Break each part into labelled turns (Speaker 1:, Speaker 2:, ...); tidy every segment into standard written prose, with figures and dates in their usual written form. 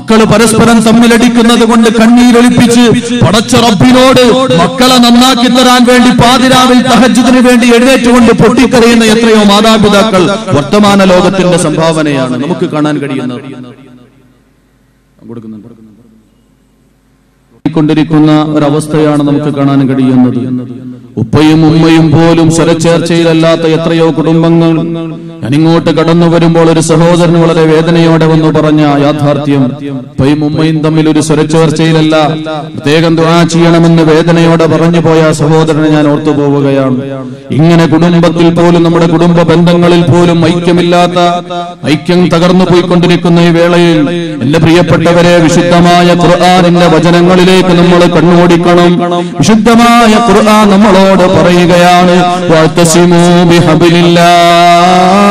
Speaker 1: മക്കള് പരസ്പരം തമ്മിലടിക്കുന്നത് കൊണ്ട് കണ്ണീരൊലിപ്പിച്ച് പടച്ച റബ്ബിനോട് മക്കളെ നന്നാക്കി തരാൻ വേണ്ടി പാതിരാവിൽ തഹജ്ജുദിന് വേണ്ടി എഴുന്നേറ്റുകൊണ്ട് പൊട്ടിക്കരയുന്ന എത്രയോ മാതാപിതാക്കൾ വർത്തമാന ലോകത്തിന്റെ സംഭാവനയാണ് നമുക്ക് കാണാൻ കഴിയുന്നത്. കൊണ്ടിരിക്കുന്ന ഒരവസ്ഥയാണ് നമുക്ക് കാണാൻ കഴിയുന്നത്. ഉപ്പയും ഉമ്മയും പോലും സ്വരച്ചേർച്ചയിലല്ലാത്ത എത്രയോ കുടുംബങ്ങൾ. ഞാനിങ്ങോട്ട് കടന്നു വരുമ്പോൾ ഒരു സഹോദരൻ വളരെ വേദനയോടെ വന്നു പറഞ്ഞ യാഥാർത്ഥ്യം, ഉപ്പയും ഉമ്മയും തമ്മിൽ ഒരു സ്വരച്ചേർച്ചയിലല്ല, പ്രത്യേകം ദുആ ചെയ്യണമെന്ന് വേദനയോടെ പറഞ്ഞു പോയ സഹോദരനെ ഞാൻ ഓർത്തു പോവുകയാണ്. ഇങ്ങനെ കുടുംബത്തിൽ പോലും, നമ്മുടെ കുടുംബ ബന്ധങ്ങളിൽ പോലും ഐക്യം തകർന്നു പോയിക്കൊണ്ടിരിക്കുന്ന ഈ വേളയിൽ എന്റെ പ്രിയപ്പെട്ടവരെ, വിശുദ്ധമായ ഖുർആനിന്റെ വചനങ്ങളിലേക്ക് നമ്മൾ കണ്ണോടിക്കണം. വിശുദ്ധമായ ഖുർആൻ നമ്മളോട് പറയുകയാണ്, വഅ്തസിമൂ ബിഹബ്ലില്ലാഹ്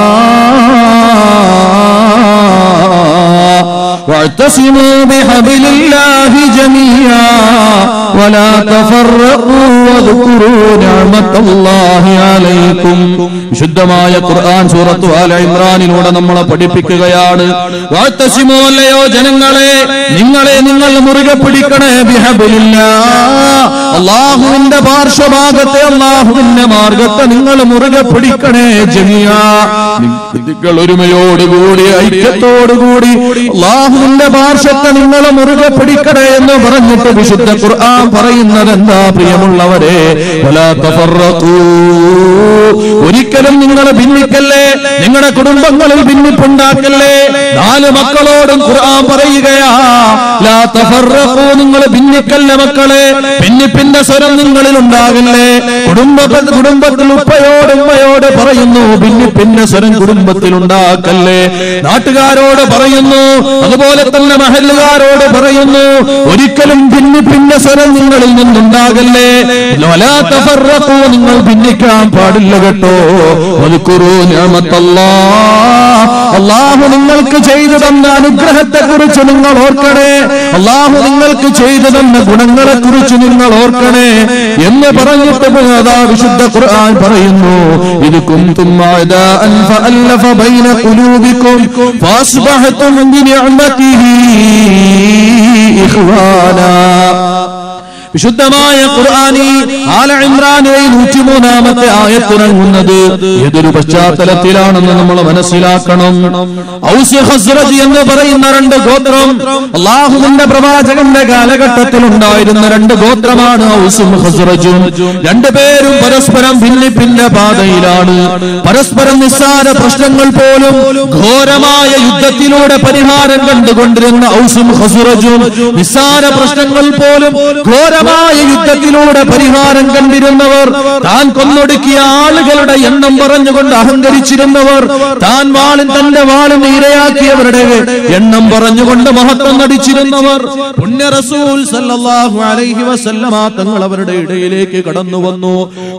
Speaker 1: واعتصموا بحبل الله جميعا ولا تفرقوا واذكروا نعمة الله عليكم. വിശുദ്ധമായ ഖുർആൻ സൂറത്ത് ആല ഇംറാനിലൂടെ നമ്മളെ പഠിപ്പിക്കുകയാണ്. വഅ്തസിമൂ, അല്ലയോ ജനങ്ങളെ, നിങ്ങൾ മുറുകെ പിടിക്കണേ, ബിഹബ്ലില്ലാഹ്, അല്ലാഹുവിന്റെ പാർശ്വഭാഗത്തെ, അല്ലാഹുവിന്റെ മാർഗത്തെ നിങ്ങൾ മുറുകെ പിടിക്കണേ. ജമിയാ, നിങ്ങൾ ഒരുമയോടുകൂടി ഐക്യത്തോടുകൂടി അല്ലാഹുവിന്റെ പാർശ്വത്തെ നിങ്ങൾ മുറുകെ പിടിക്കണേ എന്ന് പറഞ്ഞിട്ട് വിശുദ്ധ ഖുർആൻ പറയുന്നത് എന്താ പ്രിയമുള്ളവരെ? വലാ തഫറഖൂ, ഒരിക്കലും നിങ്ങൾ ഭിന്നിക്കല്ലേ, നിങ്ങളുടെ കുടുംബങ്ങളിൽ ഭിന്നിപ്പുണ്ടാക്കല്ലേ. 4 മക്കളോടും ഖുർആൻ പറയുകയാ, ലാ തഫറഖൂ, നിങ്ങൾ ഭിന്നിക്കല്ലേ മക്കളെ, ഭിന്നിപ്പിന്റെ സ്വരം നിങ്ങളിൽ ഉണ്ടാകല്ലേ. കുടുംബത്തിൽ ഉമ്മയോട് പറയുന്നു, ഭിന്നിപ്പിന്റെ സ്വരം കുടുംബത്തിൽ ഉണ്ടാക്കല്ലേ. നാട്ടുകാരോട് പറയുന്നു, അതുപോലെ തന്നെ മഹല്ലുകാരോട് പറയുന്നു, ഒരിക്കലും ഭിന്നിപ്പിന്റെ സ്വരം നിങ്ങളിൽ നിന്നുണ്ടാകല്ലേ. വലാ തഫറഖൂ, നിങ്ങൾ ഭിന്നിക്കാൻ പാടില്ല കേട്ടോ. വദ്കുറൂ നിഅമത്തല്ലാഹ്, അല്ലാഹു നിങ്ങൾക്ക് ചെയ്തു തന്ന അനുഗ്രഹത്തെ കുറിച്ച് നിങ്ങൾ ഓർക്കണേ, അല്ലാഹു നിങ്ങൾക്ക് ചെയ്തു തന്ന ഗുണങ്ങളെ കുറിച്ച് നിങ്ങൾ ഓർക്കണേ എന്ന് പറഞ്ഞിട്ട് അതാ വിശുദ്ധ ഖുർആൻ പറയുന്നു, ഇത് കുന്തും അഅദാഅൻ ഫഅല്ലഫ ബൈന ഖുലൂബികും ഫഅസ്ബഹതും ബിനിഅമതിഹി ഇഖ്വാനാ. വിശുദ്ധമായ ഖുർആനി ആല ഇംറാനിലെ 103-ാമത്തെ ആയത്തിറങ്ങുന്നത് ഏതൊരു പശ്ചാത്തലത്തിലാണെന്ന് നമ്മൾ മനസ്സിലാക്കണം. ഔസ് ഖസ്റജ് എന്ന് പറയുന്ന 2 ഗോത്രം അല്ലാഹുവിന്റെ പ്രവാചകന്റെ കാലഘട്ടത്തിൽ ഉണ്ടായിരുന്ന 2 ഗോത്രമാണ് ഔസും ഖസ്റജും. 2 പേരും പരസ്പരം ഭിന്നിപ്പിന്റെ പാതയിലാണ്. പരസ്പരം നിസ്സാര പ്രശ്നങ്ങൾ പോലും ഘോരമായ യുദ്ധത്തിലൂടെ പരിഹാരം കണ്ടുകൊണ്ടിരുന്ന ഔസും ഖസ്റജും, നിസ്സാര പ്രശ്നങ്ങൾ പോലും ഘോര യുദ്ധത്തിലൂടെ പരിഹാരം കണ്ടിരുന്നവർ, താൻ കൊന്നൊടുക്കിയ ആളുകളുടെ എണ്ണം പറഞ്ഞുകൊണ്ട് അഹങ്കരിച്ചിരുന്നവർ, തന്റെ വാളിന് ഇരയാക്കിയവരുടെ എണ്ണം പറഞ്ഞുകൊണ്ട് മഹത്വം നടിച്ചിരുന്നവർ, പുണ്യ റസൂൽ സല്ലല്ലാഹു അലൈഹി വസല്ലമ തങ്ങൾ അവരുടെ ഇടയിലേക്ക് കടന്നു വന്നു.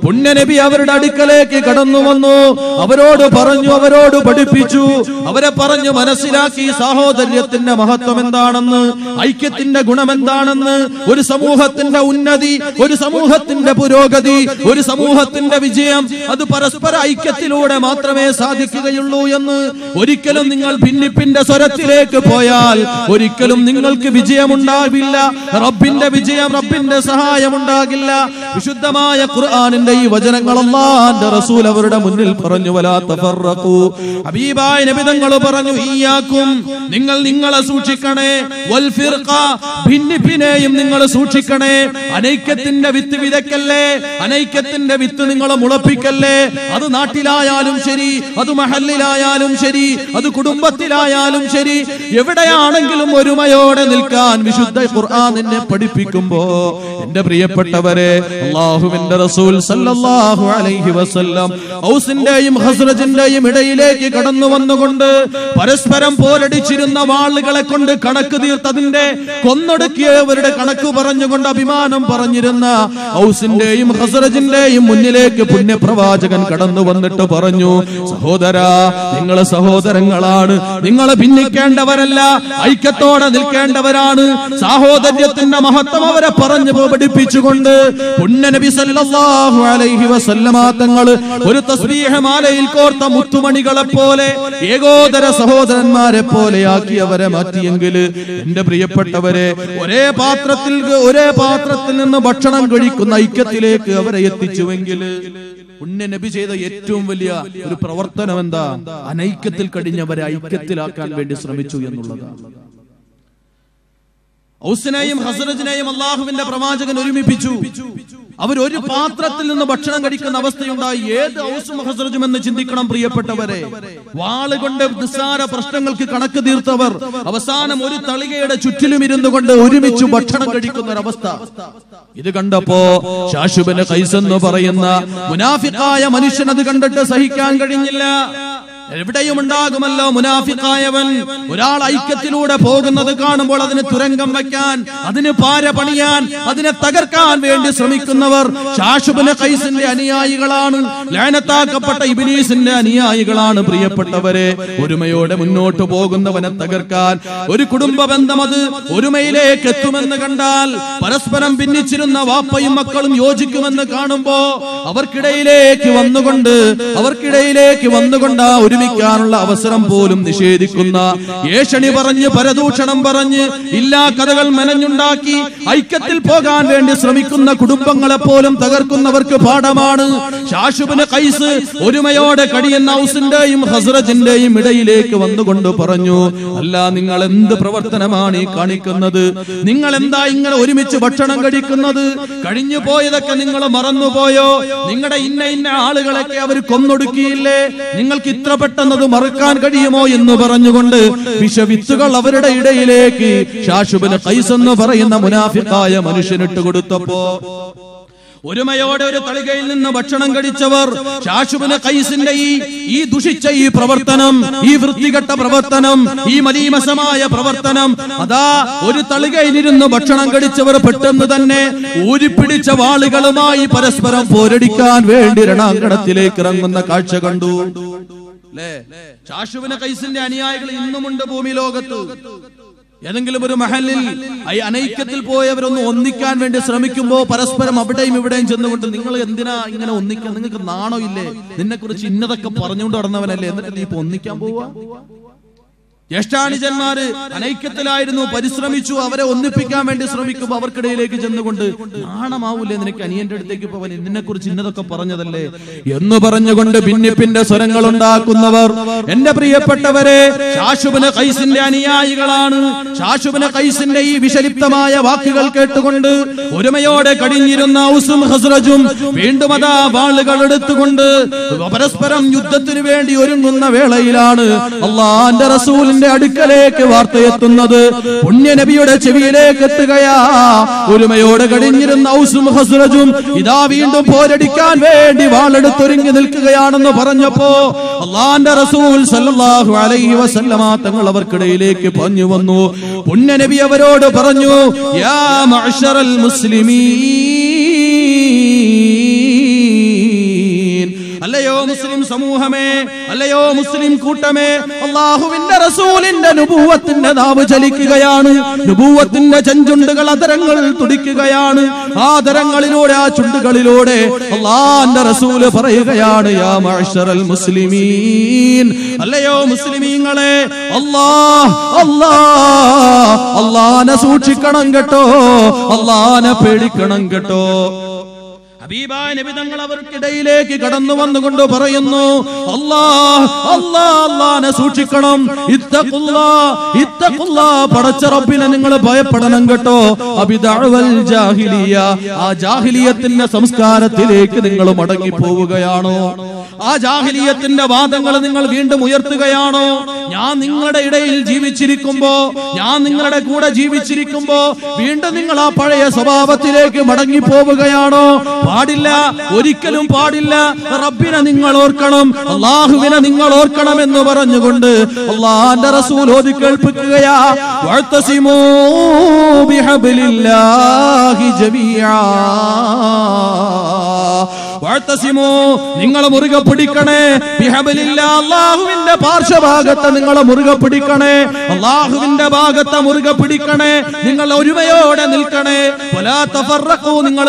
Speaker 1: പുണ്യ നബി അവരുടെ അടുക്കലേക്ക് കടന്നു വന്നു. അവരോട് പറഞ്ഞു, അവരോട് പഠിപ്പിച്ചു, അവരെ പറഞ്ഞു മനസ്സിലാക്കി സാഹോദര്യത്തിന്റെ മഹത്വം എന്താണെന്ന്, ഐക്യത്തിന്റെ ഗുണം എന്താണെന്ന്, ഒരു സമൂഹത്തിന്റെ ഉന്നതി, ഒരു സമൂഹത്തിന്റെ പുരോഗതി, ഒരു സമൂഹത്തിന്റെ വിജയം അത് പരസ്പര ഐക്യത്തിലൂടെ മാത്രമേ സാധിക്കുകയുള്ളൂ എന്ന്. ഒരിക്കലും നിങ്ങൾ ഭിന്നിപ്പിന്റെ സ്വരത്തിലേക്ക് പോയാൽ ഒരിക്കലും നിങ്ങൾക്ക് വിജയമുണ്ടാകില്ല. റബ്ബിന്റെ വിജയം, റബ്ബിന്റെ സഹായം ഉണ്ടാകില്ല. വിശുദ്ധമായ ഖുർആനിന്റെ ഈ വചനങ്ങൾ അല്ലാഹുവിന്റെ റസൂൽ അവരുടെ മുന്നിൽ പറഞ്ഞു, വലാ തഫറഖൂ, ഹബീബായ നബി തങ്ങൾ പറഞ്ഞു, ഇയ്യാക്കും, നിങ്ങളെ സൂക്ഷിക്കണേ, വൽ ഫിർഖ, ഭിന്നിപ്പിനെയും നിങ്ങൾ സൂക്ഷിക്കണേ. അനൈക്യത്തിന്റെ വിത്ത് വിതക്കല്ലേ, അനൈക്യത്തിന്റെ വിത്ത് നിങ്ങൾ മുളപ്പിക്കല്ലേ. അത് നാട്ടിലായാലും ശരി, അത് മഹല്ലിലായാലും ശരി, അത് കുടുംബത്തിലായാലും ശരി, എവിടെയാണെങ്കിലും ഒരുമയോടെ നിൽക്കാൻ വിശുദ്ധ ഖുർആൻ എന്നെ പഠിപ്പിക്കുമ്പോ എന്റെ പ്രിയപ്പെട്ടവരെ, അല്ലാഹുവിന്റെ റസൂൽ സല്ലല്ലാഹു അലൈഹി വസല്ലം ഔസിന്റെയും ഖസ്റജിന്റെയും ഇടയിലേക്ക് കടന്നു വന്നുകൊണ്ട് പരസ്പരം പോരടിച്ചിരുന്ന വാളുകളെ കൊണ്ട് കണക്ക് തീർത്തതിന്റെ കൊന്നൊടുക്കിയവരുടെ കണക്ക് പറഞ്ഞുകൊണ്ട് അഭിമാനം പറഞ്ഞിരുന്ന ഔസിന്റെയും ഖസ്റജിന്റെയും മുന്നിലേക്ക് പുണ്യപ്രവാചകൻ കടന്നു വന്നിട്ട് പറഞ്ഞു, സഹോദരാ, നിങ്ങൾ സഹോദരങ്ങളാണ്, നിങ്ങൾ ഭിന്നിക്കേണ്ടവരല്ല, ഐക്യത്തോടെ നിൽക്കേണ്ടവരാണ്. സാഹോദര്യത്തിന്റെ മഹത്വം അവരെ പറഞ്ഞു പഠിപ്പിച്ചുകൊണ്ട് പുണ്യനബി സല്ലല്ലാഹു അലൈഹി വസല്ലമ തങ്ങൾ ഒരു തസ്ബീഹ് മാലയിൽ കോർത്ത മുത്തുമണികളെ പോലെ ഏകോദര സഹോദരന്മാരെ പോലെയാക്കി അവരെ മാറ്റിയെങ്കിൽ എന്റെ പ്രിയപ്പെട്ടവരെ ഒരേ പാത്രത്തിൽ നിന്ന് ഭക്ഷണം കഴിക്കുന്ന ഐക്യത്തിലേക്ക് അവരെ എത്തിച്ചുവെങ്കിൽ പുണ്യ നബി ചെയ്ത ഏറ്റവും വലിയ ഒരു പ്രവർത്തനം എന്താ? അനൈക്യത്തിൽ കഴിഞ്ഞവരെ ഐക്യത്തിലാക്കാൻ വേണ്ടി ശ്രമിച്ചു എന്നുള്ളതാണ്. ഔസിനെയും ഹസ്റജിനെയും അള്ളാഹുവിന്റെ പ്രവാചകൻ ഒരുമിപ്പിച്ചു. അവരൊരു പാത്രത്തിൽ നിന്ന് ഭക്ഷണം കഴിക്കുന്ന അവസ്ഥയുണ്ടായി. ഏത് ഔസും ഹസ്റജും എന്ന് ചിന്തിക്കണം പ്രിയപ്പെട്ടവരെ. വാളുകൊണ്ട് നിസ്സാര പ്രശ്നങ്ങൾക്ക് കണക്ക് തീർത്തവർ അവസാനം ഒരു തളികയുടെ ചുറ്റിലും ഇരുന്നു കൊണ്ട് ഒരുമിച്ച് ഭക്ഷണം കഴിക്കുന്ന ഒരവസ്ഥ. ഇത് കണ്ടപ്പോ ശാശുബിന് ഖൈസ് എന്ന് പറയുന്ന മുനാഫിഖായ മനുഷ്യൻ അത് കണ്ടിട്ട് സഹിക്കാൻ കഴിഞ്ഞില്ല. എവിടെയും ഉണ്ടാകുമല്ലോ മുനാഫിഖായവൻ. ഒരാൾ ഐക്യത്തിലൂടെ പോകുന്നത് കാണുമ്പോൾ അതിന് തുരങ്കം വയ്ക്കാൻ, അതിന് പാര പണിയാൻ, അതിനെ തകർക്കാൻ വേണ്ടി ശ്രമിക്കുന്നവർ ശാശുബിന് ഖൈസിന്റെ അനുയായികളാണ്, ലഅനത്താക്കപ്പെട്ട ഇബ്ലീസിന്റെ അനുയായികളാണ്. പ്രിയപ്പെട്ടവരെ, ഒരുമയോടെ മുന്നോട്ട് പോകുന്നവനെ തകർക്കാൻ, ഒരു കുടുംബ ബന്ധം അത് ഒരുമയിലേക്ക് എത്തുമെന്ന് കണ്ടാൽ, പരസ്പരം ഭിന്നിച്ചിരുന്ന വാപ്പയും മക്കളും യോജിക്കുമെന്ന് കാണുമ്പോ അവർക്കിടയിലേക്ക് വന്നുകൊണ്ട് ഒരുമിക്കാനുള്ള അവസരം പോലും നിഷേധിക്കുന്ന, ഏഷണി പറഞ്ഞ് പരദൂഷണം പറഞ്ഞ് ഇല്ലാ കഥകൾ മെനഞ്ഞുണ്ടാക്കി ഐക്യത്തിൽ പോകാൻ വേണ്ടി ശ്രമിക്കുന്ന കുടുംബങ്ങളെ പോലും തകർക്കുന്നവർക്ക് പാഠമാണ്. ശാശുബിന് ഖൈസ് ഒരുമയോടെ കഴിയുന്ന ഔസിന്റെയും ഹസ്റജിന്റെയും ഇടയിലേക്ക് വന്നുകൊണ്ട് പറഞ്ഞു, അല്ല, നിങ്ങൾ എന്ത് പ്രവർത്തനമാണ് ഈ കാണിക്കുന്നത്? നിങ്ങൾ എന്താ ഇങ്ങനെ ഒരുമിച്ച് ഭക്ഷണം കഴിക്കുന്നത്? കഴിഞ്ഞു പോയതൊക്കെ നിങ്ങൾ മറന്നുപോയോ? നിങ്ങളുടെ ഇന്ന ആളുകളൊക്കെ അവർ കൊന്നൊടുക്കിയില്ലേ? നിങ്ങൾക്ക് ഇത്ര പെട്ടെന്നത് മറക്കാൻ കഴിയുമോ എന്ന് പറഞ്ഞുകൊണ്ട് വിഷവിത്തുകൾ അവരുടെ ഇടയിലേക്ക് ശാശുബിന് ഖൈസ് എന്ന് പറയുന്ന മുനാഫിഖായ മനുഷ്യനിട്ട് കൊടുത്തപ്പോ ഒരുമയോടെ ഒരു തളികയിൽ നിന്ന് ഭക്ഷണം കഴിച്ചവർ ശാശുബിന് ഖൈസിന്റെ ഈ ദുഷിച്ച ഈ പ്രവർത്തനം, ഈ വൃത്തികെട്ട പ്രവർത്തനം, ഈ മലീമസമായ പ്രവർത്തനം, അതാ ഒരു തളികയിലിരുന്ന് ഭക്ഷണം കഴിച്ചവർ പെട്ടെന്ന് തന്നെ ഊരിപ്പിടിച്ച വാളുകളുമായി പരസ്പരം പോരടിക്കാൻ വേണ്ടി രണാങ്കണത്തിലേക്ക് ഇറങ്ങുന്ന കാഴ്ച കണ്ടു. ശാശുബിന് ഖൈസിന്റെ അനുയായികൾ ഇന്നുമുണ്ട് ഭൂമി ലോകത്ത്. ഏതെങ്കിലും ഒരു മഹലിൽ അനൈക്യത്തിൽ പോയവരൊന്ന് ഒന്നിക്കാൻ വേണ്ടി ശ്രമിക്കുമ്പോ പരസ്പരം അവിടെയും ഇവിടെയും ചെന്നുകൊണ്ട് നിങ്ങൾ എന്തിനാ ഇങ്ങനെ ഒന്നിക്കാൻ? നിങ്ങൾക്ക് നാണോ ഇല്ലേ? നിന്നെ കുറിച്ച് ഇന്നതൊക്കെ പറഞ്ഞുകൊണ്ട് നടന്നവനല്ലേ, എന്നിട്ട് നീ ഇപ്പൊ ഒന്നിക്കാൻ പോവാ? ജ്യേഷ്ഠാനുജന്മാര് അനൈക്യത്തിലായിരുന്നു, പരിശ്രമിച്ചു, അവരെ ഒന്നിപ്പിക്കാൻ വേണ്ടി ശ്രമിക്കുമ്പോൾ അവർക്കിടയിലേക്ക് ചെന്നുകൊണ്ട് നാണമാവൂലേ നിനക്ക്? അനിയന്റെ അടുത്തേക്ക് പോവാൻ നിന്നെ കുറിച്ച് ഇന്നതൊക്കെ പറഞ്ഞതല്ലേ എന്ന് പറഞ്ഞുകൊണ്ട് ഭിന്നിപ്പിന്റെ സ്വരങ്ങൾ ഉണ്ടാക്കുന്നവർ എന്റെ പ്രിയപ്പെട്ടവരെ ശാശുബിന് ഖൈസിന്റെ അനുയായികളാണ്. ശാശുബിന് ഖൈസിന്റെ ഈ വിഷലിപ്തമായ വാക്കുകൾ കേട്ടുകൊണ്ട് ഒരുമയോടെ കഴിഞ്ഞിരുന്ന ഔസും ഹസ്റജും വീണ്ടും അതാ വാളുകൾ എടുത്തുകൊണ്ട് പരസ്പരം യുദ്ധത്തിനു വേണ്ടി ഒരുങ്ങുന്ന വേളയിലാണ് അല്ലാഹുവിന്റെ റസൂൽ അടുക്കലേക്ക് വാർത്തയെത്തുന്നത്. പുണ്യനബിയുടെ ചെവിയിലേക്ക് എത്തുകയാ. ഒരുമയോടെ കഴിഞ്ഞിരുന്ന ഔസും ഹസ്റജും ഇതാ വീണ്ടും പോരടിക്കാൻ വേണ്ടി വാളെടുത്തൊരുങ്ങി നിൽക്കുകയാണെന്ന് പറഞ്ഞപ്പോ അല്ലാഹുവിന്റെ റസൂൽ സല്ലല്ലാഹു അലൈഹി വസല്ലമ തങ്ങൾ അവർക്കിടയിലേക്ക് പറഞ്ഞു വന്നു. പുണ്യനബി അവരോട് പറഞ്ഞു, യാ മഅ്ശറൽ മുസ്ലിമീൻ, അല്ലയോ മുസ്ലിം സമൂഹമേ, അല്ലയോ മുസ്ലിം കൂട്ടമേ, അല്ലാഹുവിന്റെ റസൂലിന്റെ നുബുവത്തിന്റെ നാവ് ചലിക്കുകയാണ്. നുബുവത്തിന്റെ ചെഞ്ചുണ്ടുകൾ അതരങ്ങൾ തുടിക്കുകയാണ്. ആ അതരങ്ങളിലൂടെ, ആ ചുണ്ടുകളിലൂടെ അല്ലാഹുവിന്റെ റസൂല് പറയുകയാണ്, യാ മഅ്ശറൽ മുസ്ലിമീൻ, അല്ലയോ മുസ്ലിമീങ്ങളെ, അല്ലാഹനെ സൂക്ഷിക്കണം കേട്ടോ, അല്ലാഹനെ പേടിക്കണം കേട്ടോ. ഹബീബായ നബി തങ്ങൾ അവർക്കിടയിലേക്ക് കടന്നു വന്നുകൊണ്ട് പറയുന്നു, അല്ലാഹനെ സൂക്ഷിക്കണം, പടച്ച റബ്ബിനെ നിങ്ങൾ ഭയപ്പെടണം കേട്ടോ. അബിദഅവൽ ജാഹിലിയ, ആ ജാഹിലിയത്തിന്റെ സംസ്കാരത്തിലേക്ക് നിങ്ങൾ മടങ്ങി പോവുകയാണോ? ആ ജാഹിലിയത്തിന്റെ വാദങ്ങൾ നിങ്ങൾ വീണ്ടും ഉയർത്തുകയാണോ? ഞാൻ നിങ്ങളുടെ ഇടയിൽ ജീവിച്ചിരിക്കുമ്പോ, ഞാൻ നിങ്ങളുടെ കൂടെ ജീവിച്ചിരിക്കുമ്പോ വീണ്ടും നിങ്ങൾ ആ പഴയ സ്വഭാവത്തിലേക്ക് മടങ്ങി പോവുകയാണോ? പാടില്ല, ഒരിക്കലും പാടില്ല. റബ്ബിനെ നിങ്ങൾ ഓർക്കണം, അല്ലാഹുവിനെ നിങ്ങൾ ഓർക്കണം എന്ന് പറഞ്ഞുകൊണ്ട് അല്ലാഹുവിന്റെ റസൂൽ ഓതി കേൾപ്പിക്കുകയാ, വഅ്തസിമൂ ബിഹബ്ലില്ലാഹി ജമീഅ വഅതസിമു നിങ്ങൾ മുറുകെ പിടിക്കണേ ബിഹബലില്ലാ അല്ലാഹുവിന്റെ പാർശ്വഭാഗത്തെ നിങ്ങൾ മുറുകെ പിടിക്കണേ അല്ലാഹുവിന്റെ ഭാഗത്തെ മുറുകെ പിടിക്കണേ നിങ്ങൾ ഒരുമയോടെ നിൽക്കണേ വലാ തഫറഖു നിങ്ങൾ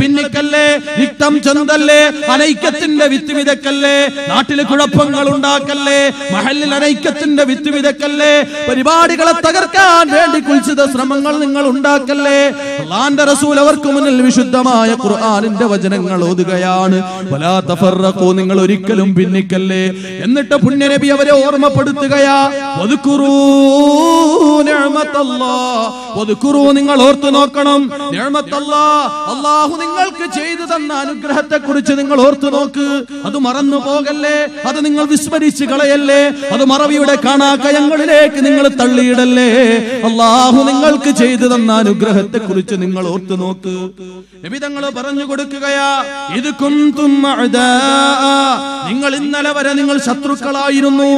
Speaker 1: ഭിന്നിക്കല്ലേ നിക്തം ചന്തല്ലേ അനൈക്യത്തിന്റെ വിത്ത് വിതക്കല്ലേ നാട്ടിൽ കുഴപ്പങ്ങൾ ഉണ്ടാക്കല്ലേ മഹല്ലിൽ അനൈക്യത്തിന്റെ വിത്ത് വിതക്കല്ലേ പരിപാടികളെ തകർക്കാൻ വേണ്ടി കുൽസിത ശ്രമങ്ങൾ നിങ്ങൾ ഉണ്ടാക്കല്ലേ അല്ലാഹുവിന്റെ റസൂൽ അവർക്ക് മുന്നിൽ വിശുദ്ധമായ ഖുർആനിന്റെ വചനങ്ങൾ ഓതുകയാണ് വലാ തഫറഖു നിങ്ങൾ ഒരിക്കലും ഭിന്നിക്കല്ലേ എന്നിട്ട് പുണ്യനബി അവരെ ഓർമ്മപ്പെടുത്തുകയാ വദ്കുറൂ നിഅമത്തല്ലാഹ് വദ്കുറൂ നിങ്ങൾ ഓർത്തു നോക്കണം നിഅമത്തല്ലാഹ് അല്ലാഹു നിങ്ങൾക്ക് ചെയ്തു തന്ന അനുഗ്രഹത്തെ കുറിച്ച് നിങ്ങൾ ഓർത്തു നോക്ക് അത് മറന്നു പോകല്ലേ അത് നിങ്ങൾ വിസ്മരിച്ചു കളയല്ലേ അത് മറവിയുടെ കാണാക്കയങ്ങളിലേക്ക് നിങ്ങൾ തള്ളിയിടല്ലേ അല്ലാഹു നിങ്ങൾക്ക് ചെയ്തു തന്ന അനുഗ്രഹത്തെ കുറിച്ച് നിങ്ങൾ ഓർത്തു നോക്ക് നബി തങ്ങൾ പറഞ്ഞു കൊടുക്കുകയാ ഇത് കുന്തും അഅദാ നിങ്ങൾ ഇന്നലെ വരെ നിങ്ങൾ ശത്രുക്കളായിരുന്നു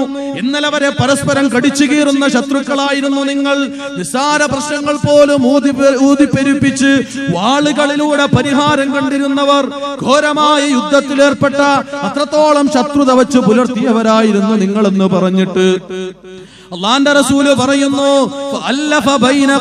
Speaker 1: ഇന്നലെ വരെ പരസ്പരം കടിച്ചു കീറുന്ന ശത്രുക്കളായിരുന്നു നിങ്ങൾ നിസ്സാര പ്രശ്നങ്ങൾ പോലും ഊതിപ്പെരുപ്പിച്ച് വാളുകളിലൂടെ പരിഹാരം കണ്ടിരുന്നവർ ഘോരമായ യുദ്ധത്തിലേർപ്പെട്ട അത്രത്തോളം ശത്രുത വച്ച് പുലർത്തിയവരായിരുന്നു നിങ്ങളെന്ന് പറഞ്ഞിട്ട് അല്ലാഹുവിന്റെ റസൂല് പറയുന്നു ഫഅല്ലഫ ബൈന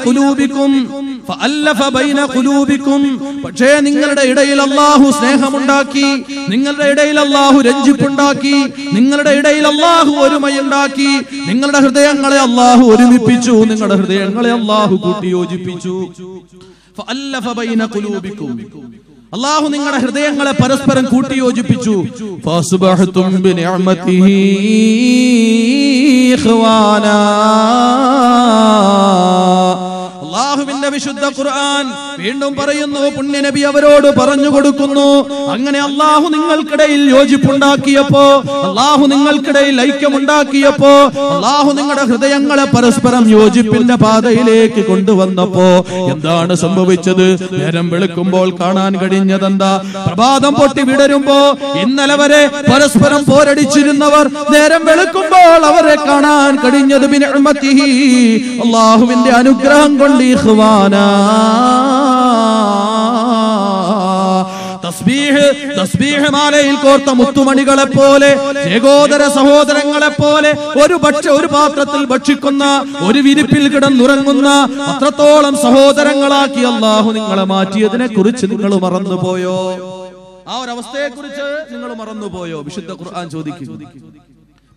Speaker 1: ഖുലൂബിക്കും പക്ഷേ നിങ്ങളുടെ ഇടയിൽ അല്ലാഹു സ്നേഹമുണ്ടാക്കി നിങ്ങളുടെ ഇടയിൽ അല്ലാഹു രഞ്ജിപ്പുണ്ടാക്കി നിങ്ങളുടെ ഇടയിൽ അല്ലാഹു ഒരുമയുണ്ടാക്കി നിങ്ങളുടെ ഹൃദയങ്ങളെ അല്ലാഹു ഒരുമിപ്പിച്ചു നിങ്ങളുടെ ഹൃദയങ്ങളെ അല്ലാഹു കൂട്ടിയോജിപ്പിച്ചു ഫഅല്ലഫ ബൈന ഖുലൂബിക്കും അല്ലാഹു നിങ്ങളുടെ ഹൃദയങ്ങളെ പരസ്പരം കൂട്ടിയോജിപ്പിച്ചു ഫഅസ്ബഹതും ബിനിഅമതിഹി ഇഖ്വാനാ അല്ലാഹുവിന്റെ വിശുദ്ധ ഖുർആൻ വീണ്ടും പറയുന്നു പുണ്യ നബി അവരോട് പറഞ്ഞു കൊടുക്കുന്നു അങ്ങനെ അല്ലാഹു നിങ്ങൾക്കിടയിൽ യോജിപ്പുണ്ടാക്കിയപ്പോ അല്ലാഹു നിങ്ങൾക്കിടയിൽ ഐക്യമുണ്ടാക്കിയപ്പോ അല്ലാഹു നിങ്ങളുടെ ഹൃദയങ്ങളെ പരസ്പരം യോജിപ്പിന്റെ പാതയിലേക്ക് കൊണ്ടുവന്നപ്പോ എന്താണ് സംഭവിച്ചത് നേരം വെളുക്കുമ്പോൾ കാണാൻ കഴിഞ്ഞതെന്താ പ്രഭാതം പൊട്ടി വിടരുമ്പോ ഇന്നലെ വരെ പരസ്പരം പോരടിച്ചിരുന്നവർ നേരം വെളുക്കുമ്പോൾ അവരെ കാണാൻ കഴിഞ്ഞത് ബിനിഅമതിഹി അല്ലാഹുവിന്റെ അനുഗ്രഹം കൊണ്ട് ഇഖ്വാനാ തസ്ബീഹ് മാലയിൽ കോർത്ത മുത്തുമണികളെ പോലെ ഏകോദര സഹോദരങ്ങളെ പോലെ ഒരു പാത്രത്തിൽ ഭക്ഷിക്കുന്ന ഒരു വിരിപ്പിൽ കിടന്നുറങ്ങുന്ന അത്രത്തോളം സഹോദരങ്ങളാക്കി അല്ലാഹു നിങ്ങളെ മാറ്റിയതിനെ കുറിച്ച് നിങ്ങൾ മറന്നുപോയോ ആ ഒരു അവസ്ഥയെ കുറിച്ച് നിങ്ങൾ മറന്നുപോയോ വിശുദ്ധ ഖുർആൻ ചോദിക്കുന്നു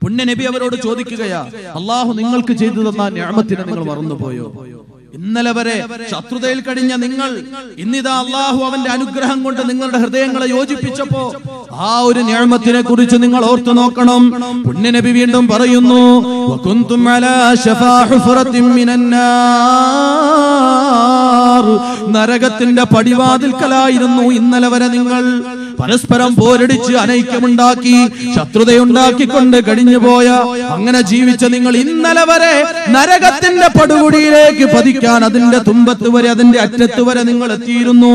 Speaker 1: പുണ്യ നബി അവരോട് ചോദിക്കുകയാ അല്ലാഹു നിങ്ങൾക്ക് ചെയ്തു തന്ന നിഅമത്തിനെ നിങ്ങൾ മറന്നുപോയോ ഇന്നലെ വരെ ശത്രുതയിൽ കഴിഞ്ഞ നിങ്ങൾ ഇന്നിതാ അല്ലാഹു അവന്റെ അനുഗ്രഹം കൊണ്ട് നിങ്ങളുടെ ഹൃദയങ്ങളെ യോജിപ്പിച്ചപ്പോ ആ ഒരു നിഅമത്തിനെ കുറിച്ച് നിങ്ങൾ ഓർത്തു നോക്കണം പുണ്യ നബി വീണ്ടും പറയുന്നു വകുന്തും അലാ ശഫാ ഹുഫറത്തിൻ മിനന്നാർ നരകത്തിന്റെ പടിവാതിൽക്കലായിരുന്നു ഇന്നലെ വരെ നിങ്ങൾ പരസ്പരം പോരടിച്ച് അനൈക്യമുണ്ടാക്കി ശത്രുതയുണ്ടാക്കിക്കൊണ്ട് കഴിഞ്ഞുപോയ അങ്ങനെ ജീവിച്ച നിങ്ങൾ ഇന്നലെ വരെ നരകത്തിന്റെ പടുകുടിയിലേക്ക് പതിക്കാൻ അതിന്റെ തുമ്പത്ത് വരെ അതിന്റെ അറ്റത്ത് വരെ നിങ്ങൾ എത്തിയിരുന്നു